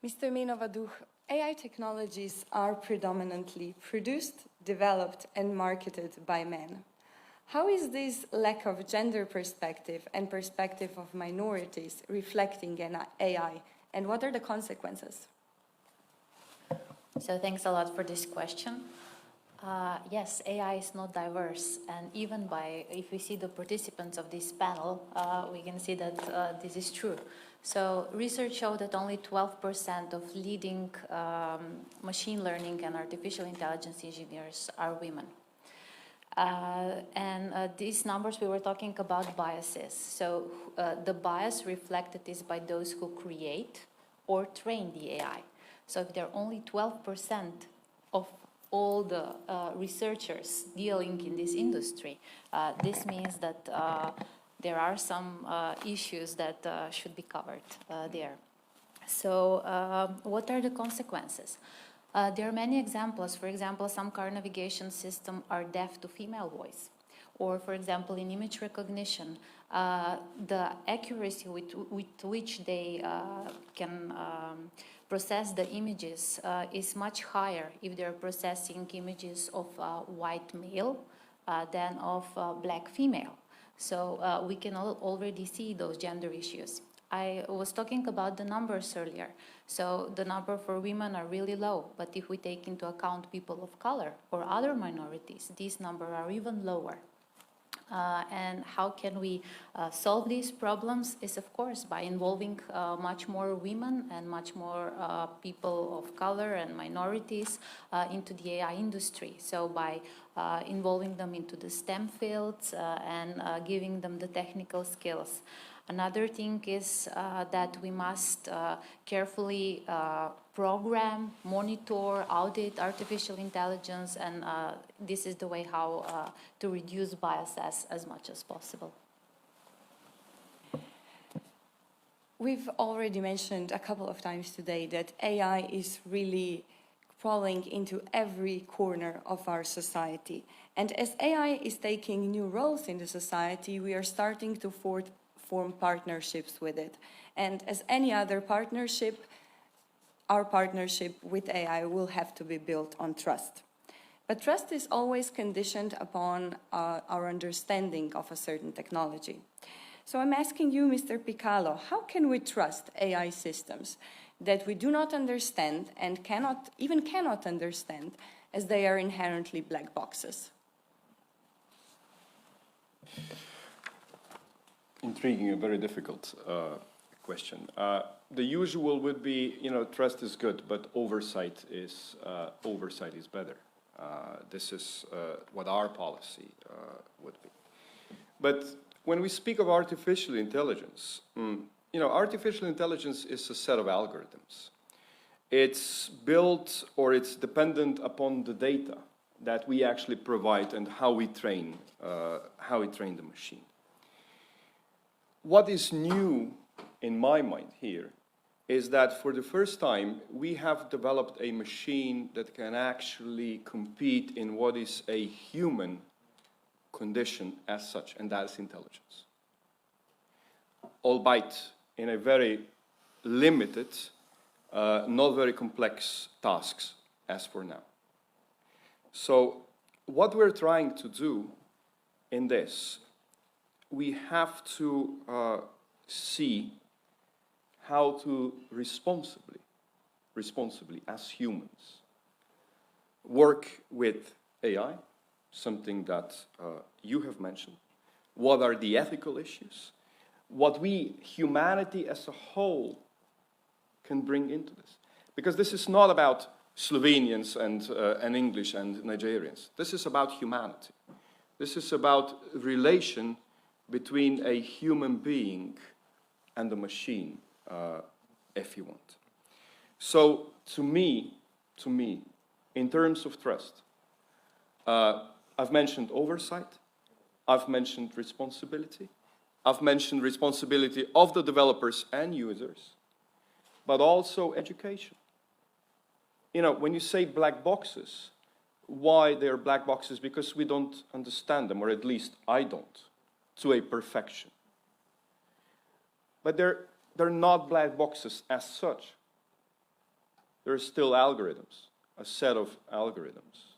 Mr. Minovaduch, AI technologies are predominantly produced, developed, and marketed by men. How is this lack of gender perspective and perspective of minorities reflecting in AI, and what are the consequences? So thanks a lot for this question. Yes, AI is not diverse, and even if we see the participants of this panel, we can see that this is true. So research showed that only 12% of leading machine learning and artificial intelligence engineers are women. These numbers, we were talking about biases. So the bias reflected is by those who create or train the AI. So if there are only 12% of all the researchers dealing in this industry, this means that there are some issues that should be covered there. So what are the consequences? There are many examples. For example, some car navigation systems are deaf to female voice. Or, for example, in image recognition, the accuracy with which they can process the images is much higher if they're processing images of white male than of black female. So we can already see those gender issues. I was talking about the numbers earlier. So the number for women are really low, but if we take into account people of color or other minorities, these numbers are even lower. And how can we solve these problems is, of course, by involving much more women and much more people of color and minorities into the AI industry. So by involving them into the STEM fields and giving them the technical skills. Another thing is that we must carefully program, monitor, audit artificial intelligence, and this is the way how to reduce biases as much as possible. We've already mentioned a couple of times today that AI is really crawling into every corner of our society. And as AI is taking new roles in the society, we are starting to form partnerships with it. And as any other partnership, our partnership with AI will have to be built on trust. But trust is always conditioned upon our understanding of a certain technology. So I'm asking you, Mr. Picalo, how can we trust AI systems that we do not understand and cannot understand, as they are inherently black boxes? Intriguing, a very difficult question. The usual would be, trust is good, but oversight is better. This is what our policy would be. But when we speak of artificial intelligence, artificial intelligence is a set of algorithms. it's built or it's dependent upon the data that we actually provide and how we train the machine. What is new in my mind here is that for the first time we have developed a machine that can actually compete in what is a human condition as such, and that is intelligence. Albeit in a very limited, not very complex tasks as for now. So what we're trying to do in this, we have to see how to responsibly as humans work with AI, something that you have mentioned. What are the ethical issues? What we, humanity as a whole, can bring into this. Because this is not about Slovenians and English and Nigerians. This is about humanity. This is about relation between a human being and a machine, if you want. So to me, in terms of trust, I've mentioned oversight, I've mentioned responsibility, I've mentioned responsibility of the developers and users, but also education. You know, when you say black boxes, why they're black boxes? Because we don't understand them, or at least I don't, to a perfection. But they're not black boxes as such. They're still algorithms, a set of algorithms.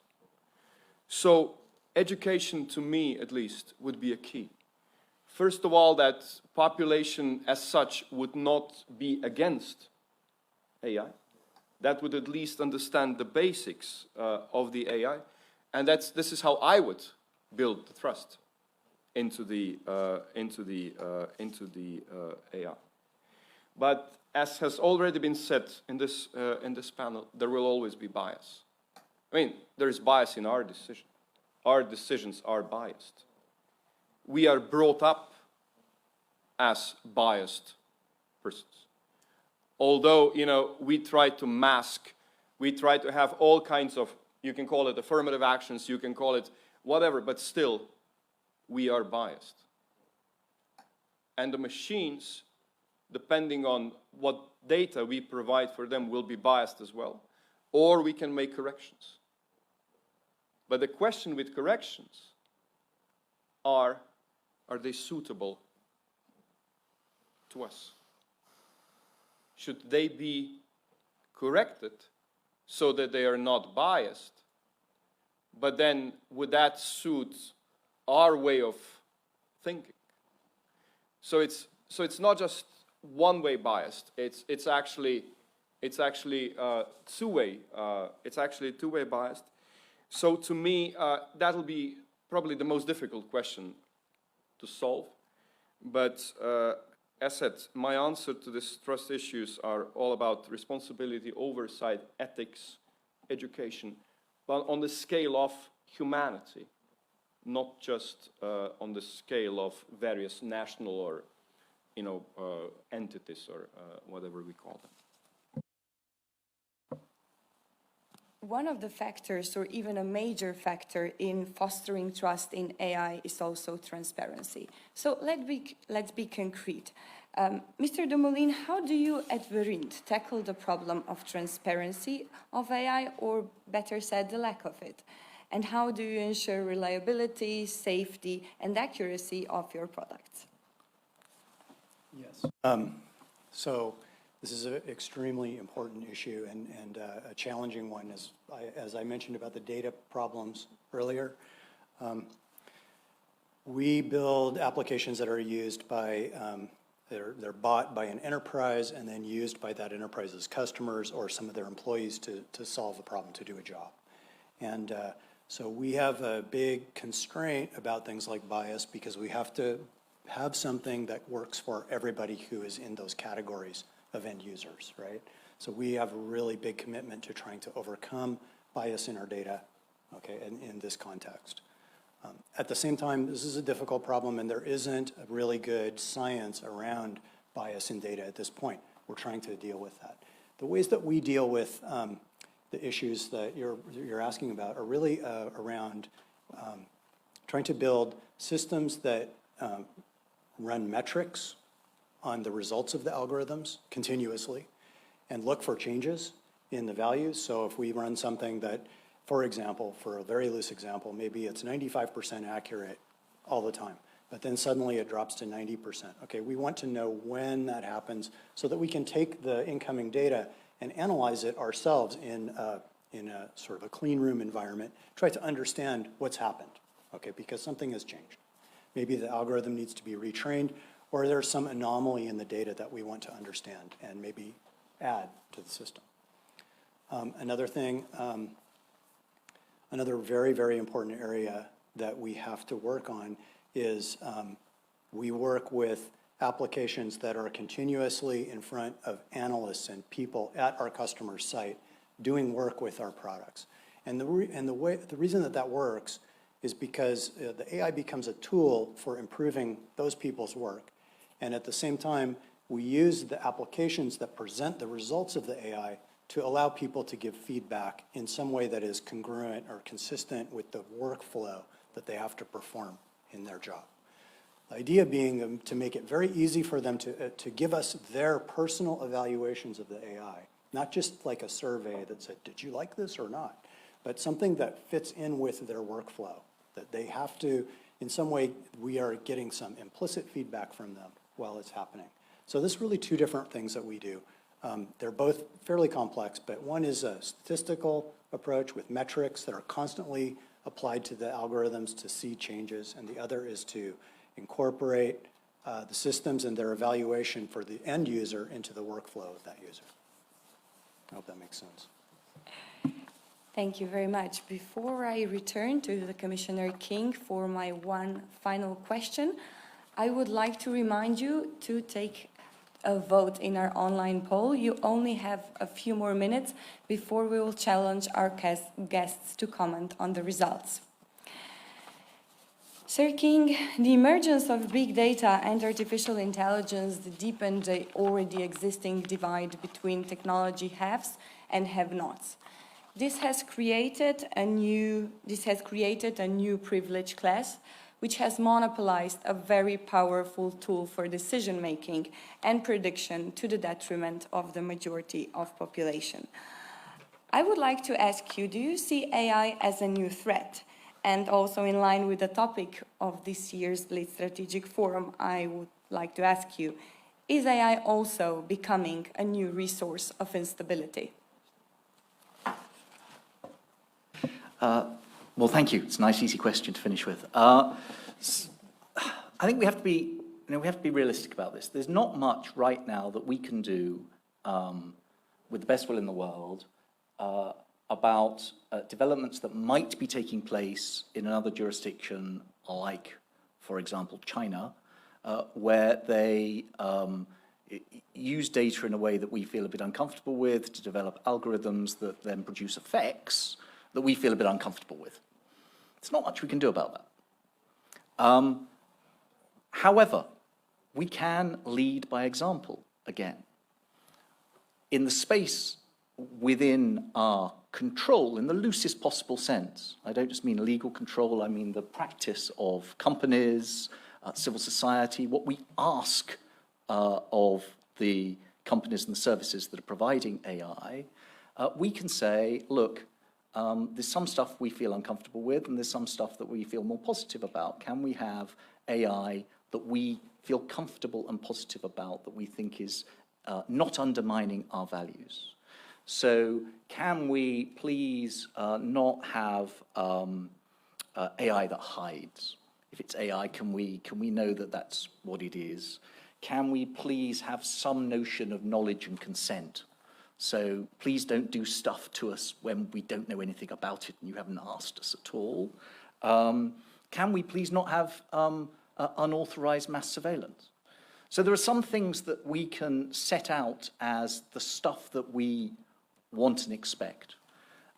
So education, to me at least, would be a key. First of all, that population as such would not be against AI. That would at least understand the basics of the AI. And this is how I would build the trust into the AI. But as has already been said in this panel, there will always be bias. I mean, there is bias in our decision. Our decisions are biased. We are brought up as biased persons. Although, you know, we try to mask, we try to have all kinds of, you can call it affirmative actions, you can call it whatever, but still, we are biased. And the machines, depending on what data we provide for them, will be biased as well. Or we can make corrections. But the question with corrections are they suitable to us? Should they be corrected so that they are not biased? But then, would that suit our way of thinking? So it's not just one-way biased. It's actually two-way. It's actually two-way biased. So to me, that'll be probably the most difficult question to solve. But as said, my answer to these trust issues are all about responsibility, oversight, ethics, education, but on the scale of humanity, not just on the scale of various national or, you know, entities or whatever we call them. One of the factors, or even a major factor in fostering trust in AI, is also transparency. So let's be concrete. Mr. Dumoulin, how do you at Verind tackle the problem of transparency of AI, or better said, the lack of it? And how do you ensure reliability, safety, and accuracy of your products? Yes. So this is an extremely important issue and a challenging one, as I mentioned about the data problems earlier. We build applications that are used by, they're bought by an enterprise and then used by that enterprise's customers or some of their employees to solve a problem, to do a job. And so we have a big constraint about things like bias because we have to have something that works for everybody who is in those categories of end users, right? So we have a really big commitment to trying to overcome bias in our data, okay, in this context. At the same time, this is a difficult problem and there isn't a really good science around bias in data at this point. We're trying to deal with that. The ways that we deal with the issues that you're asking about are really around trying to build systems that run metrics on the results of the algorithms continuously and look for changes in the values. So if we run something that, for example, for a very loose example, maybe it's 95% accurate all the time, but then suddenly it drops to 90%. Okay, we want to know when that happens so that we can take the incoming data and analyze it ourselves in a sort of a clean room environment, try to understand what's happened, okay, because something has changed. Maybe the algorithm needs to be retrained, or there's some anomaly in the data that we want to understand and maybe add to the system. Another thing, another very, very important area that we have to work on is we work with applications that are continuously in front of analysts and people at our customer site doing work with our products. And the reason that that works is because the AI becomes a tool for improving those people's work. And at the same time, we use the applications that present the results of the AI to allow people to give feedback in some way that is congruent or consistent with the workflow that they have to perform in their job. The idea being to make it very easy for them to give us their personal evaluations of the AI, not just like a survey that said, did you like this or not? But something that fits in with their workflow, that they have to, in some way, we are getting some implicit feedback from them while it's happening. So there's really two different things that we do. They're both fairly complex, but one is a statistical approach with metrics that are constantly applied to the algorithms to see changes, and the other is to incorporate the systems and their evaluation for the end user into the workflow of that user. I hope that makes sense. Thank you very much. Before I return to the Commissioner King for my one final question, I would like to remind you to take a vote in our online poll. You only have a few more minutes before we will challenge our guests to comment on the results. Sir King, the emergence of big data and artificial intelligence deepened the already existing divide between technology haves and have-nots. This has created a new privileged class, which has monopolized a very powerful tool for decision-making and prediction to the detriment of the majority of population. I would like to ask you, do you see AI as a new threat? And also in line with the topic of this year's Lead Strategic Forum, I would like to ask you, is AI also becoming a new resource of instability? Well, thank you. It's a nice, easy question to finish with. I think we have to be, realistic about this. There's not much right now that we can do with the best will in the world about developments that might be taking place in another jurisdiction, like, for example, China, where they use data in a way that we feel a bit uncomfortable with to develop algorithms that then produce effects that we feel a bit uncomfortable with. There's not much we can do about that. However, we can lead by example again. In the space within our control, in the loosest possible sense, I don't just mean legal control, I mean the practice of companies, civil society, what we ask of the companies and the services that are providing AI, we can say, look, there's some stuff we feel uncomfortable with, and there's some stuff that we feel more positive about. Can we have AI that we feel comfortable and positive about, that we think is not undermining our values? So can we please not have AI that hides? If it's AI, can we know that that's what it is? Can we please have some notion of knowledge and consent? So please don't do stuff to us when we don't know anything about it and you haven't asked us at all. Can we please not have unauthorized mass surveillance? So there are some things that we can set out as the stuff that we want and expect.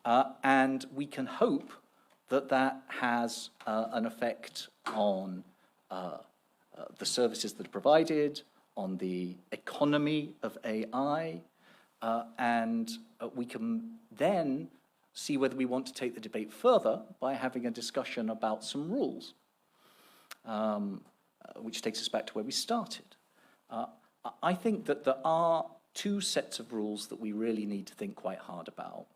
And we can hope that that has an effect on the services that are provided, on the economy of AI, we can then see whether we want to take the debate further by having a discussion about some rules, which takes us back to where we started. I think that there are two sets of rules that we really need to think quite hard about.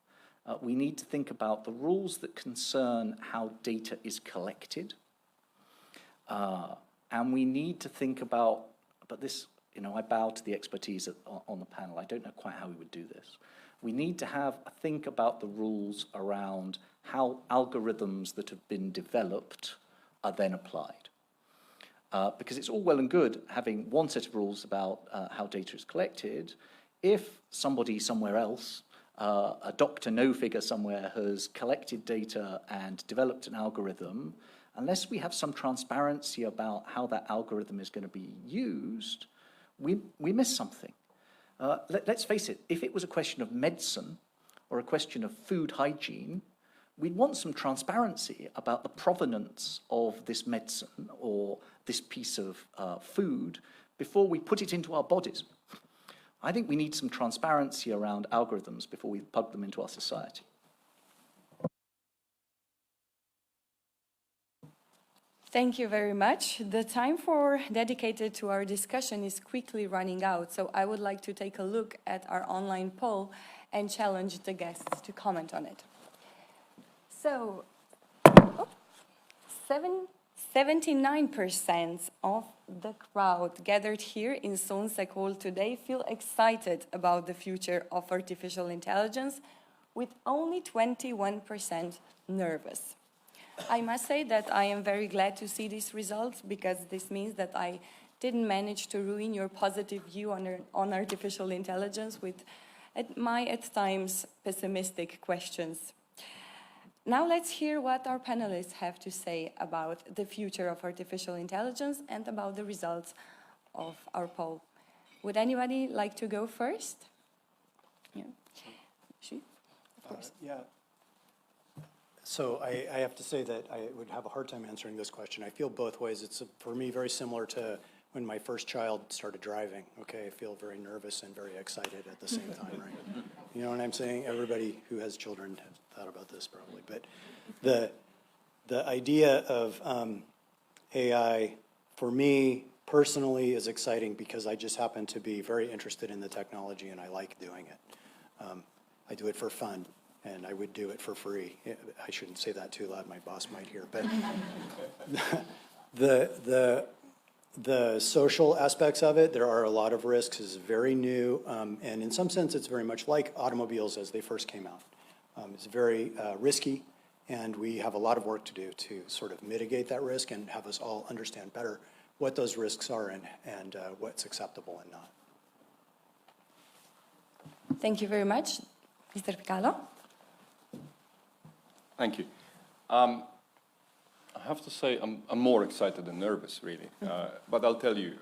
We need to think about the rules that concern how data is collected, and we need to think about, but this, I bow to the expertise on the panel. I don't know quite how we would do this. We need to think about the rules around how algorithms that have been developed are then applied. Because it's all well and good having one set of rules about how data is collected. If somebody somewhere else, a Dr. No-figure somewhere, has collected data and developed an algorithm, unless we have some transparency about how that algorithm is going to be used, we miss something. Let's face it, if it was a question of medicine or a question of food hygiene, we'd want some transparency about the provenance of this medicine or this piece of food before we put it into our bodies. I think we need some transparency around algorithms before we plug them into our society. Thank you very much. The time dedicated to our discussion is quickly running out, so I would like to take a look at our online poll and challenge the guests to comment on it. So, 79% of the crowd gathered here in Sonsek Hall today feel excited about the future of artificial intelligence, with only 21% nervous. I must say that I am very glad to see these results, because this means that I didn't manage to ruin your positive view on artificial intelligence with my, at times, pessimistic questions. Now let's hear what our panelists have to say about the future of artificial intelligence and about the results of our poll. Would anybody like to go first? Yeah. She? Of course. Yeah. So I have to say that I would have a hard time answering this question. I feel both ways. It's, for me, very similar to when my first child started driving. Okay, I feel very nervous and very excited at the same time, right? You know what I'm saying? Everybody who has children has thought about this probably. But the idea of AI, for me personally, is exciting because I just happen to be very interested in the technology and I like doing it. I do it for fun. And I would do it for free. I shouldn't say that too loud, my boss might hear. But the social aspects of it, there are a lot of risks. It's very new, and in some sense, it's very much like automobiles as they first came out. It's very risky, and we have a lot of work to do to sort of mitigate that risk and have us all understand better what those risks are and what's acceptable and not. Thank you very much. Mr. Picalo? Thank you. I have to say I'm more excited than nervous, really. But I'll tell you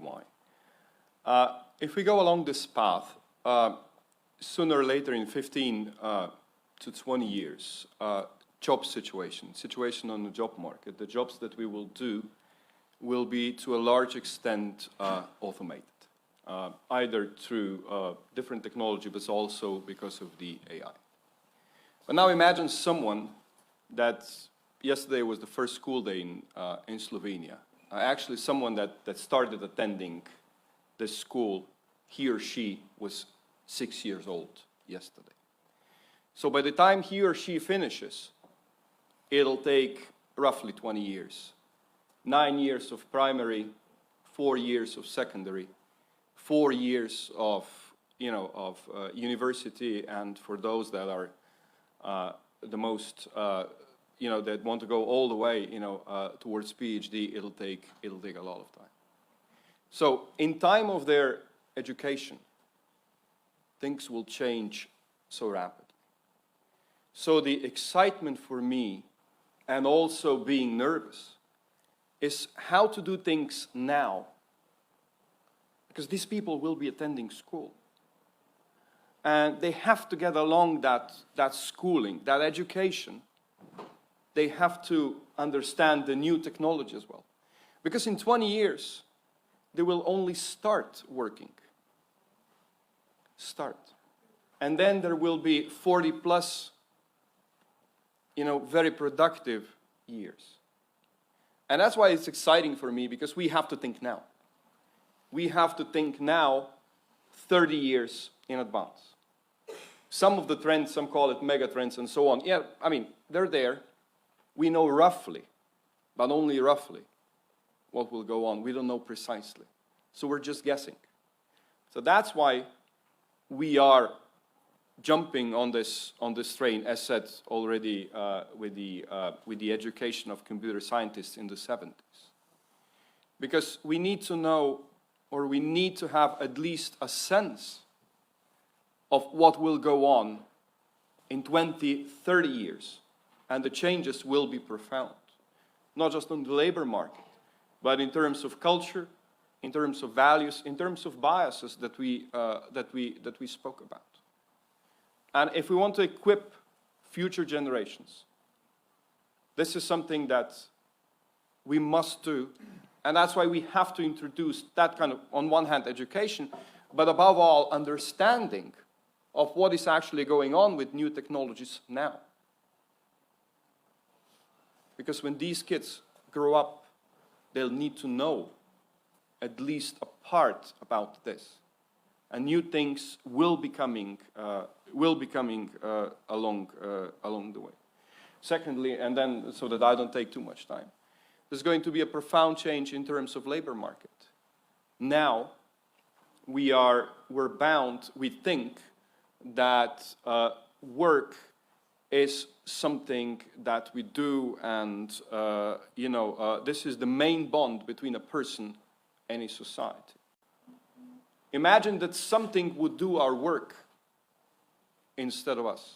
why. If we go along this path, sooner or later, in 15 to 20 years, job situation on the job market, the jobs that we will do will be to a large extent automated, either through different technology, but also because of the AI. But now imagine someone that yesterday was the first school day in Slovenia. Actually, someone that started attending this school, he or she was 6 years old yesterday. So by the time he or she finishes, it'll take roughly 20 years. 9 years of primary, 4 years of secondary, 4 years of university, and for those that are the most, that want to go all the way, towards PhD, it'll take a lot of time. So in time of their education, things will change so rapidly. So the excitement for me, and also being nervous, is how to do things now, because these people will be attending school. And they have to get along that schooling, that education. They have to understand the new technology as well. Because in 20 years, they will only start working. start. And then there will be 40 plus, very productive years. And that's why it's exciting for me, because we have to think now. We have to think now 30 years in advance. Some of the trends, some call it mega trends and so on. Yeah, I mean, they're there. We know roughly, but only roughly, what will go on. We don't know precisely. So we're just guessing. So that's why we are jumping on this train, as said already with the education of computer scientists in the 70s. Because we need to know, or we need to have at least a sense of what will go on in 20, 30 years. And the changes will be profound. Not just on the labor market, but in terms of culture, in terms of values, in terms of biases that we spoke about. And if we want to equip future generations, this is something that we must do. And that's why we have to introduce that kind of, on one hand, education, but above all, understanding of what is actually going on with new technologies now. Because when these kids grow up, they'll need to know at least a part about this. And new things will be coming along the way. Secondly, and then so that I don't take too much time, there's going to be a profound change in terms of labor market. Now, we're bound, we think, that work is something that we do, and this is the main bond between a person and a society. Imagine that something would do our work instead of us.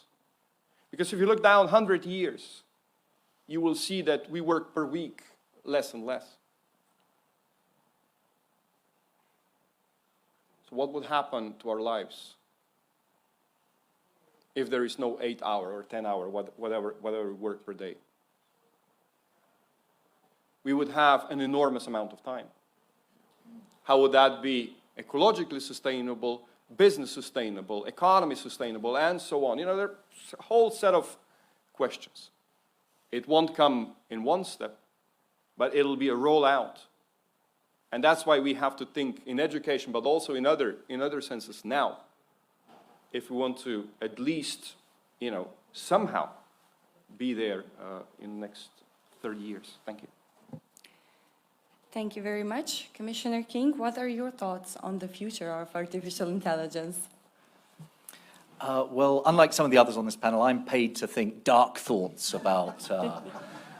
Because if you look down 100 years, you will see that we work per week less and less. So what would happen to our lives if there is no 8-hour or 10-hour, whatever work per day? We would have an enormous amount of time. How would that be ecologically sustainable, business sustainable, economy sustainable, and so on? There's a whole set of questions. It won't come in one step, but it'll be a rollout. And that's why we have to think in education, but also in other senses now, if we want to at least, somehow be there in the next 30 years. Thank you. Thank you very much. Commissioner King, what are your thoughts on the future of artificial intelligence? Well, unlike some of the others on this panel, I'm paid to think dark thoughts about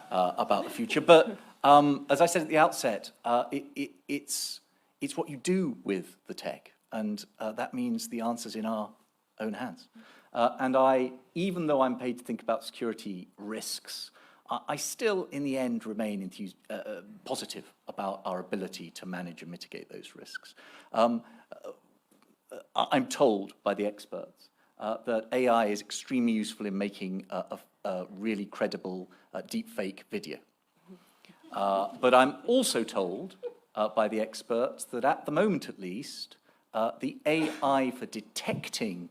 the future. But as I said at the outset, it's what you do with the tech, and that means the answer's in our own hands. And even though I'm paid to think about security risks, I still, in the end, remain positive about our ability to manage and mitigate those risks. I'm told by the experts that AI is extremely useful in making a really credible deepfake video. But I'm also told by the experts that at the moment, at least, the AI for detecting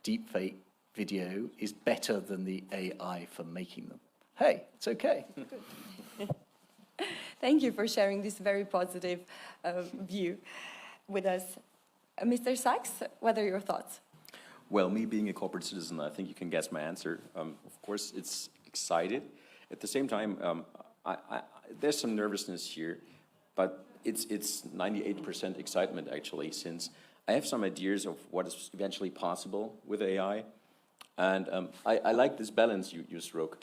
deepfake video is better than the AI for making them. Hey, it's okay. Thank you for sharing this very positive view with us. Mr. Sachs, what are your thoughts? Well, me being a corporate citizen, I think you can guess my answer. Of course, it's excited. At the same time, there's some nervousness here, but it's 98% excitement, actually, since I have some ideas of what is eventually possible with AI. And I like this balance you struck.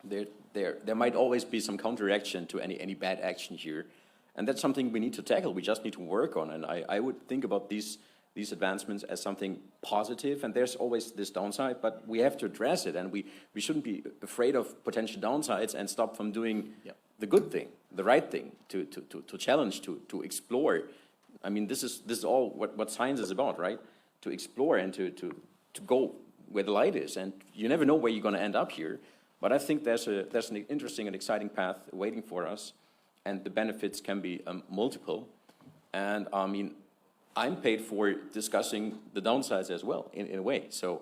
There might always be some counteraction to any bad action here. And that's something we need to tackle. We just need to work on. And I would think about these advancements as something positive. And there's always this downside, but we have to address it. And we shouldn't be afraid of potential downsides and stop from doing the good thing, the right thing, to challenge, to explore. I mean, this is all what science is about, right? To explore and to go where the light is. And you never know where you're going to end up here. But I think there's an interesting and exciting path waiting for us, and the benefits can be multiple. And I mean, I'm paid for discussing the downsides as well, in a way. So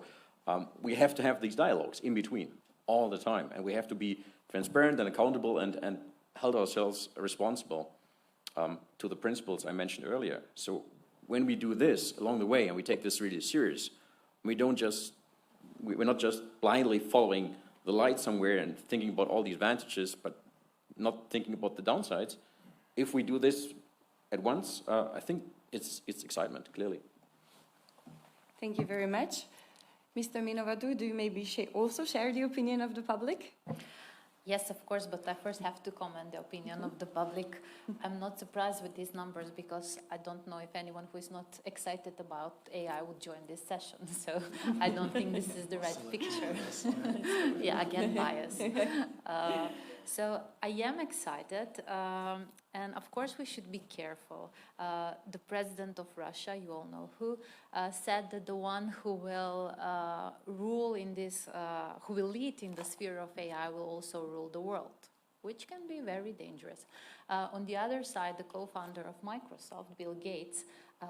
we have to have these dialogues in between all the time, and we have to be transparent and accountable and hold ourselves responsible to the principles I mentioned earlier. So when we do this along the way and we take this really serious, we're not just blindly following the light somewhere and thinking about all the advantages, but not thinking about the downsides. If we do this at once, I think it's excitement, clearly. Thank you very much. Mr. Minovadu, do you maybe also share the opinion of the public? Yes, of course, but I first have to comment the opinion of the public. I'm not surprised with these numbers because I don't know if anyone who is not excited about AI would join this session. So I don't think this is the right picture. Yeah, again, bias. So I am excited, and of course we should be careful. The president of Russia, you all know who, said that the one who will rule in this, who will lead in the sphere of AI will also rule the world, which can be very dangerous. On the other side, the co-founder of Microsoft, Bill Gates,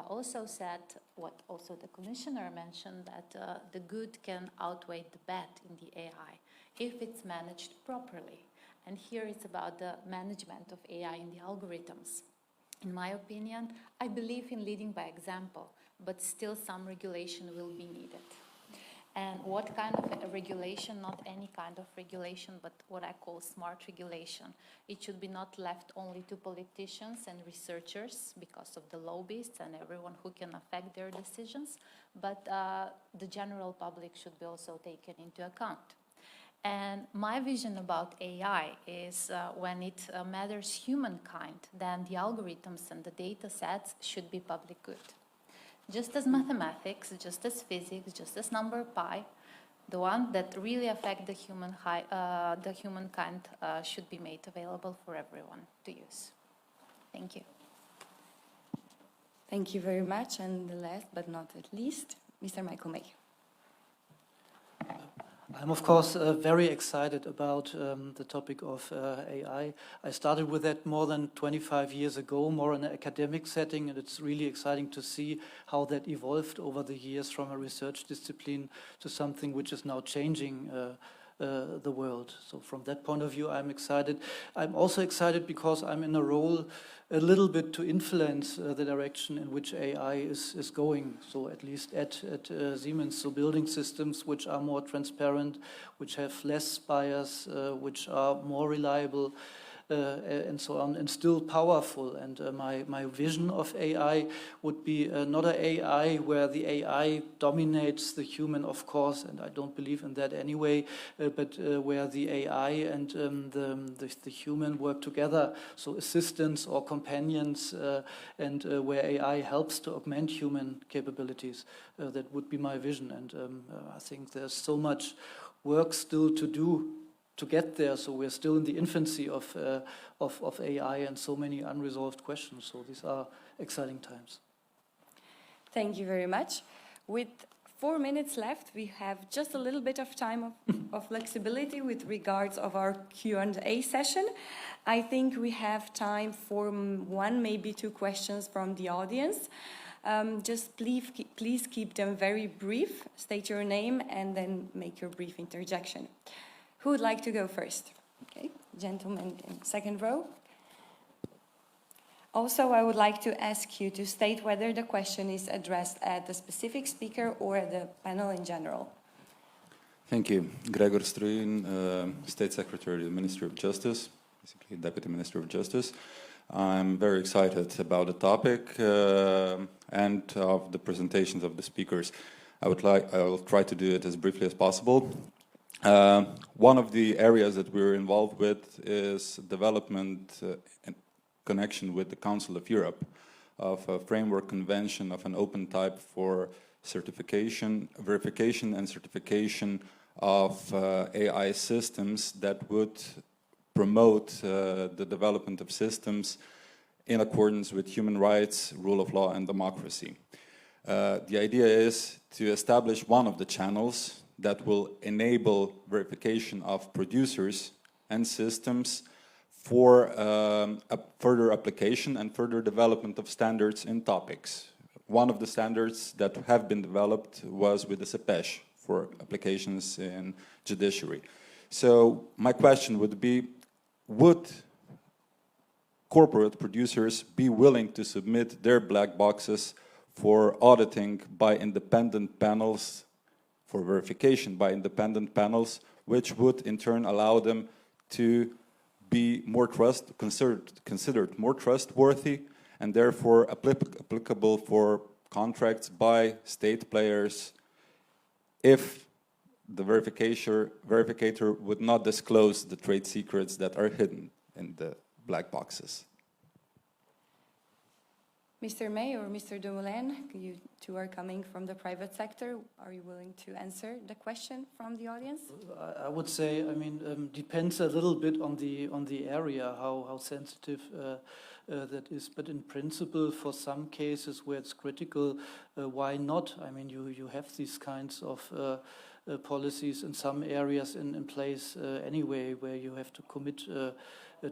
also said, what also the commissioner mentioned, that the good can outweigh the bad in the AI if it's managed properly. And here it's about the management of AI in the algorithms. In my opinion, I believe in leading by example, but still some regulation will be needed. And what kind of a regulation? Not any kind of regulation, but what I call smart regulation. It should be not left only to politicians and researchers because of the lobbyists and everyone who can affect their decisions, but the general public should be also taken into account. And my vision about AI is when it matters humankind, then the algorithms and the data sets should be public good. Just as mathematics, just as physics, just as number pi, the one that really affect the humankind should be made available for everyone to use. Thank you. Thank you very much. And the last but not at least, Mr. Michael May. I'm, of course, very excited about the topic of AI. I started with that more than 25 years ago, more in an academic setting, and it's really exciting to see how that evolved over the years from a research discipline to something which is now changing the world. So from that point of view, I'm excited. I'm also excited because I'm in a role a little bit to influence the direction in which AI is going. So at least at Siemens, so building systems which are more transparent, which have less bias, which are more reliable, and so on, and still powerful. And my vision of AI would be not an AI where the AI dominates the human, of course, and I don't believe in that anyway, but where the AI and the human work together, so assistants or companions, and where AI helps to augment human capabilities. That would be my vision, and I think there's so much work still to do to get there, so we're still in the infancy of AI and so many unresolved questions. So these are exciting times. Thank you very much. With 4 minutes left, we have just a little bit of time of flexibility with regards of our Q&A session. I think we have time for one, maybe two questions from the audience. Just please keep them very brief. State your name and then make your brief interjection. Who would like to go first? Okay, gentleman in second row. Also, I would like to ask you to state whether the question is addressed at the specific speaker or at the panel in general. Thank you. Gregor Struin, State Secretary of the Ministry of Justice, basically Deputy Minister of Justice. I'm very excited about the topic and of the presentations of the speakers. I will try to do it as briefly as possible. One of the areas that we're involved with is development in connection with the Council of Europe of a framework convention of an open type for verification and certification of AI systems that would promote the development of systems in accordance with human rights, rule of law, and democracy. The idea is to establish one of the channels that will enable verification of producers and systems for a further application and further development of standards in topics. one of the standards that have been developed was with the CEPESH for applications in judiciary. So my question would be, would corporate producers be willing to submit their black boxes for auditing by independent panels, for verification by independent panels, which would in turn allow them to be more considered more trustworthy and therefore applicable for contracts by state players if the verificator would not disclose the trade secrets that are hidden in the black boxes. Mr. May or Mr. Dumoulin, you two are coming from the private sector. Are you willing to answer the question from the audience? I would say, I mean, depends a little bit on the area, how sensitive that is. But in principle, for some cases where it's critical, why not? I mean, you have these kinds of policies in some areas in place anyway, where you have to commit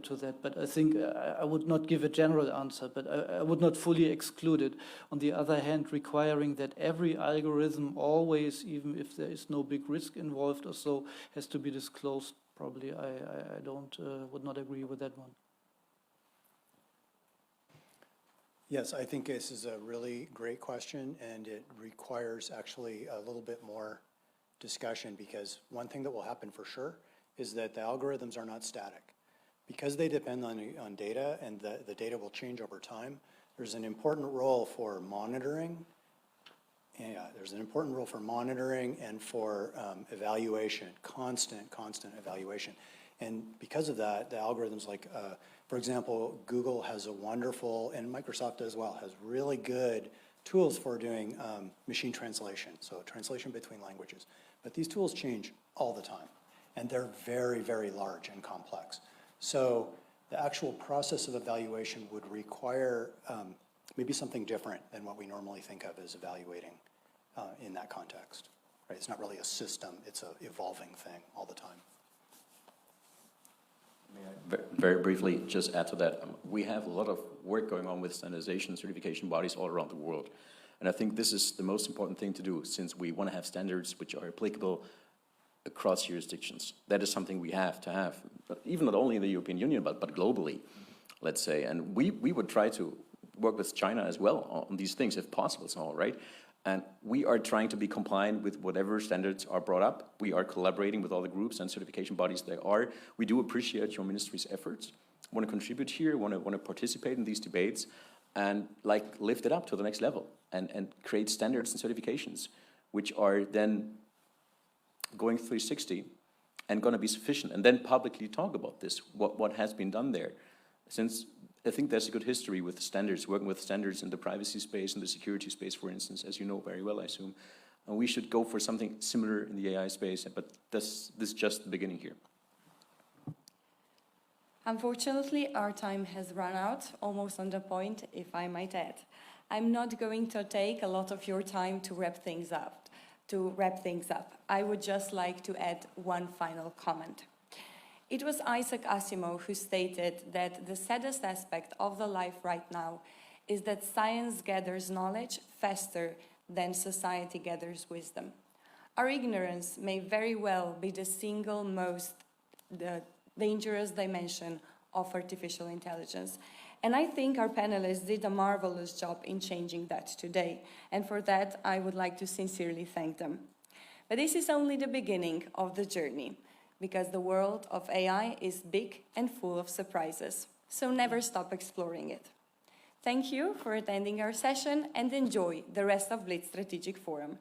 to that. But I think I would not give a general answer, but I would not fully exclude it. On the other hand, requiring that every algorithm always, even if there is no big risk involved or so, has to be disclosed, probably I would not agree with that one. Yes, I think this is a really great question, and it requires actually a little bit more discussion, because one thing that will happen for sure is that the algorithms are not static. Because they depend on data, and the data will change over time, there's an important role for monitoring. Yeah, there's an important role for monitoring and for evaluation, constant evaluation. And because of that, the algorithms like, for example, Google has a wonderful, and Microsoft as well, has really good tools for doing machine translation, so translation between languages. But these tools change all the time, and they're very, very large and complex. So the actual process of evaluation would require maybe something different than what we normally think of as evaluating in that context. Right? It's not really a system, it's an evolving thing all the time. May I very briefly just add to that? We have a lot of work going on with standardization certification bodies all around the world. And I think this is the most important thing to do, since we want to have standards which are applicable across jurisdictions. That is something we have to have, even not only in the European Union, but globally, let's say. And we would try to work with China as well on these things, if possible, so, right? And we are trying to be compliant with whatever standards are brought up. We are collaborating with all the groups and certification bodies there are. We do appreciate your ministry's efforts. Want to contribute here, want to participate in these debates, and like lift it up to the next level and create standards and certifications, which are then going 360 and going to be sufficient, and then publicly talk about this, what has been done there. Since I think there's a good history with standards, working with standards in the privacy space and the security space, for instance, as you know very well, I assume. And we should go for something similar in the AI space, but this is just the beginning here. Unfortunately, our time has run out, almost on the point, if I might add. I'm not going to take a lot of your time to wrap things up. I would just like to add one final comment. It was Isaac Asimov who stated that the saddest aspect of the life right now is that science gathers knowledge faster than society gathers wisdom. Our ignorance may very well be the single most dangerous dimension of artificial intelligence. And I think our panelists did a marvelous job in changing that today. And for that, I would like to sincerely thank them. But this is only the beginning of the journey, because the world of AI is big and full of surprises. So never stop exploring it. Thank you for attending our session, and enjoy the rest of Blitz Strategic Forum.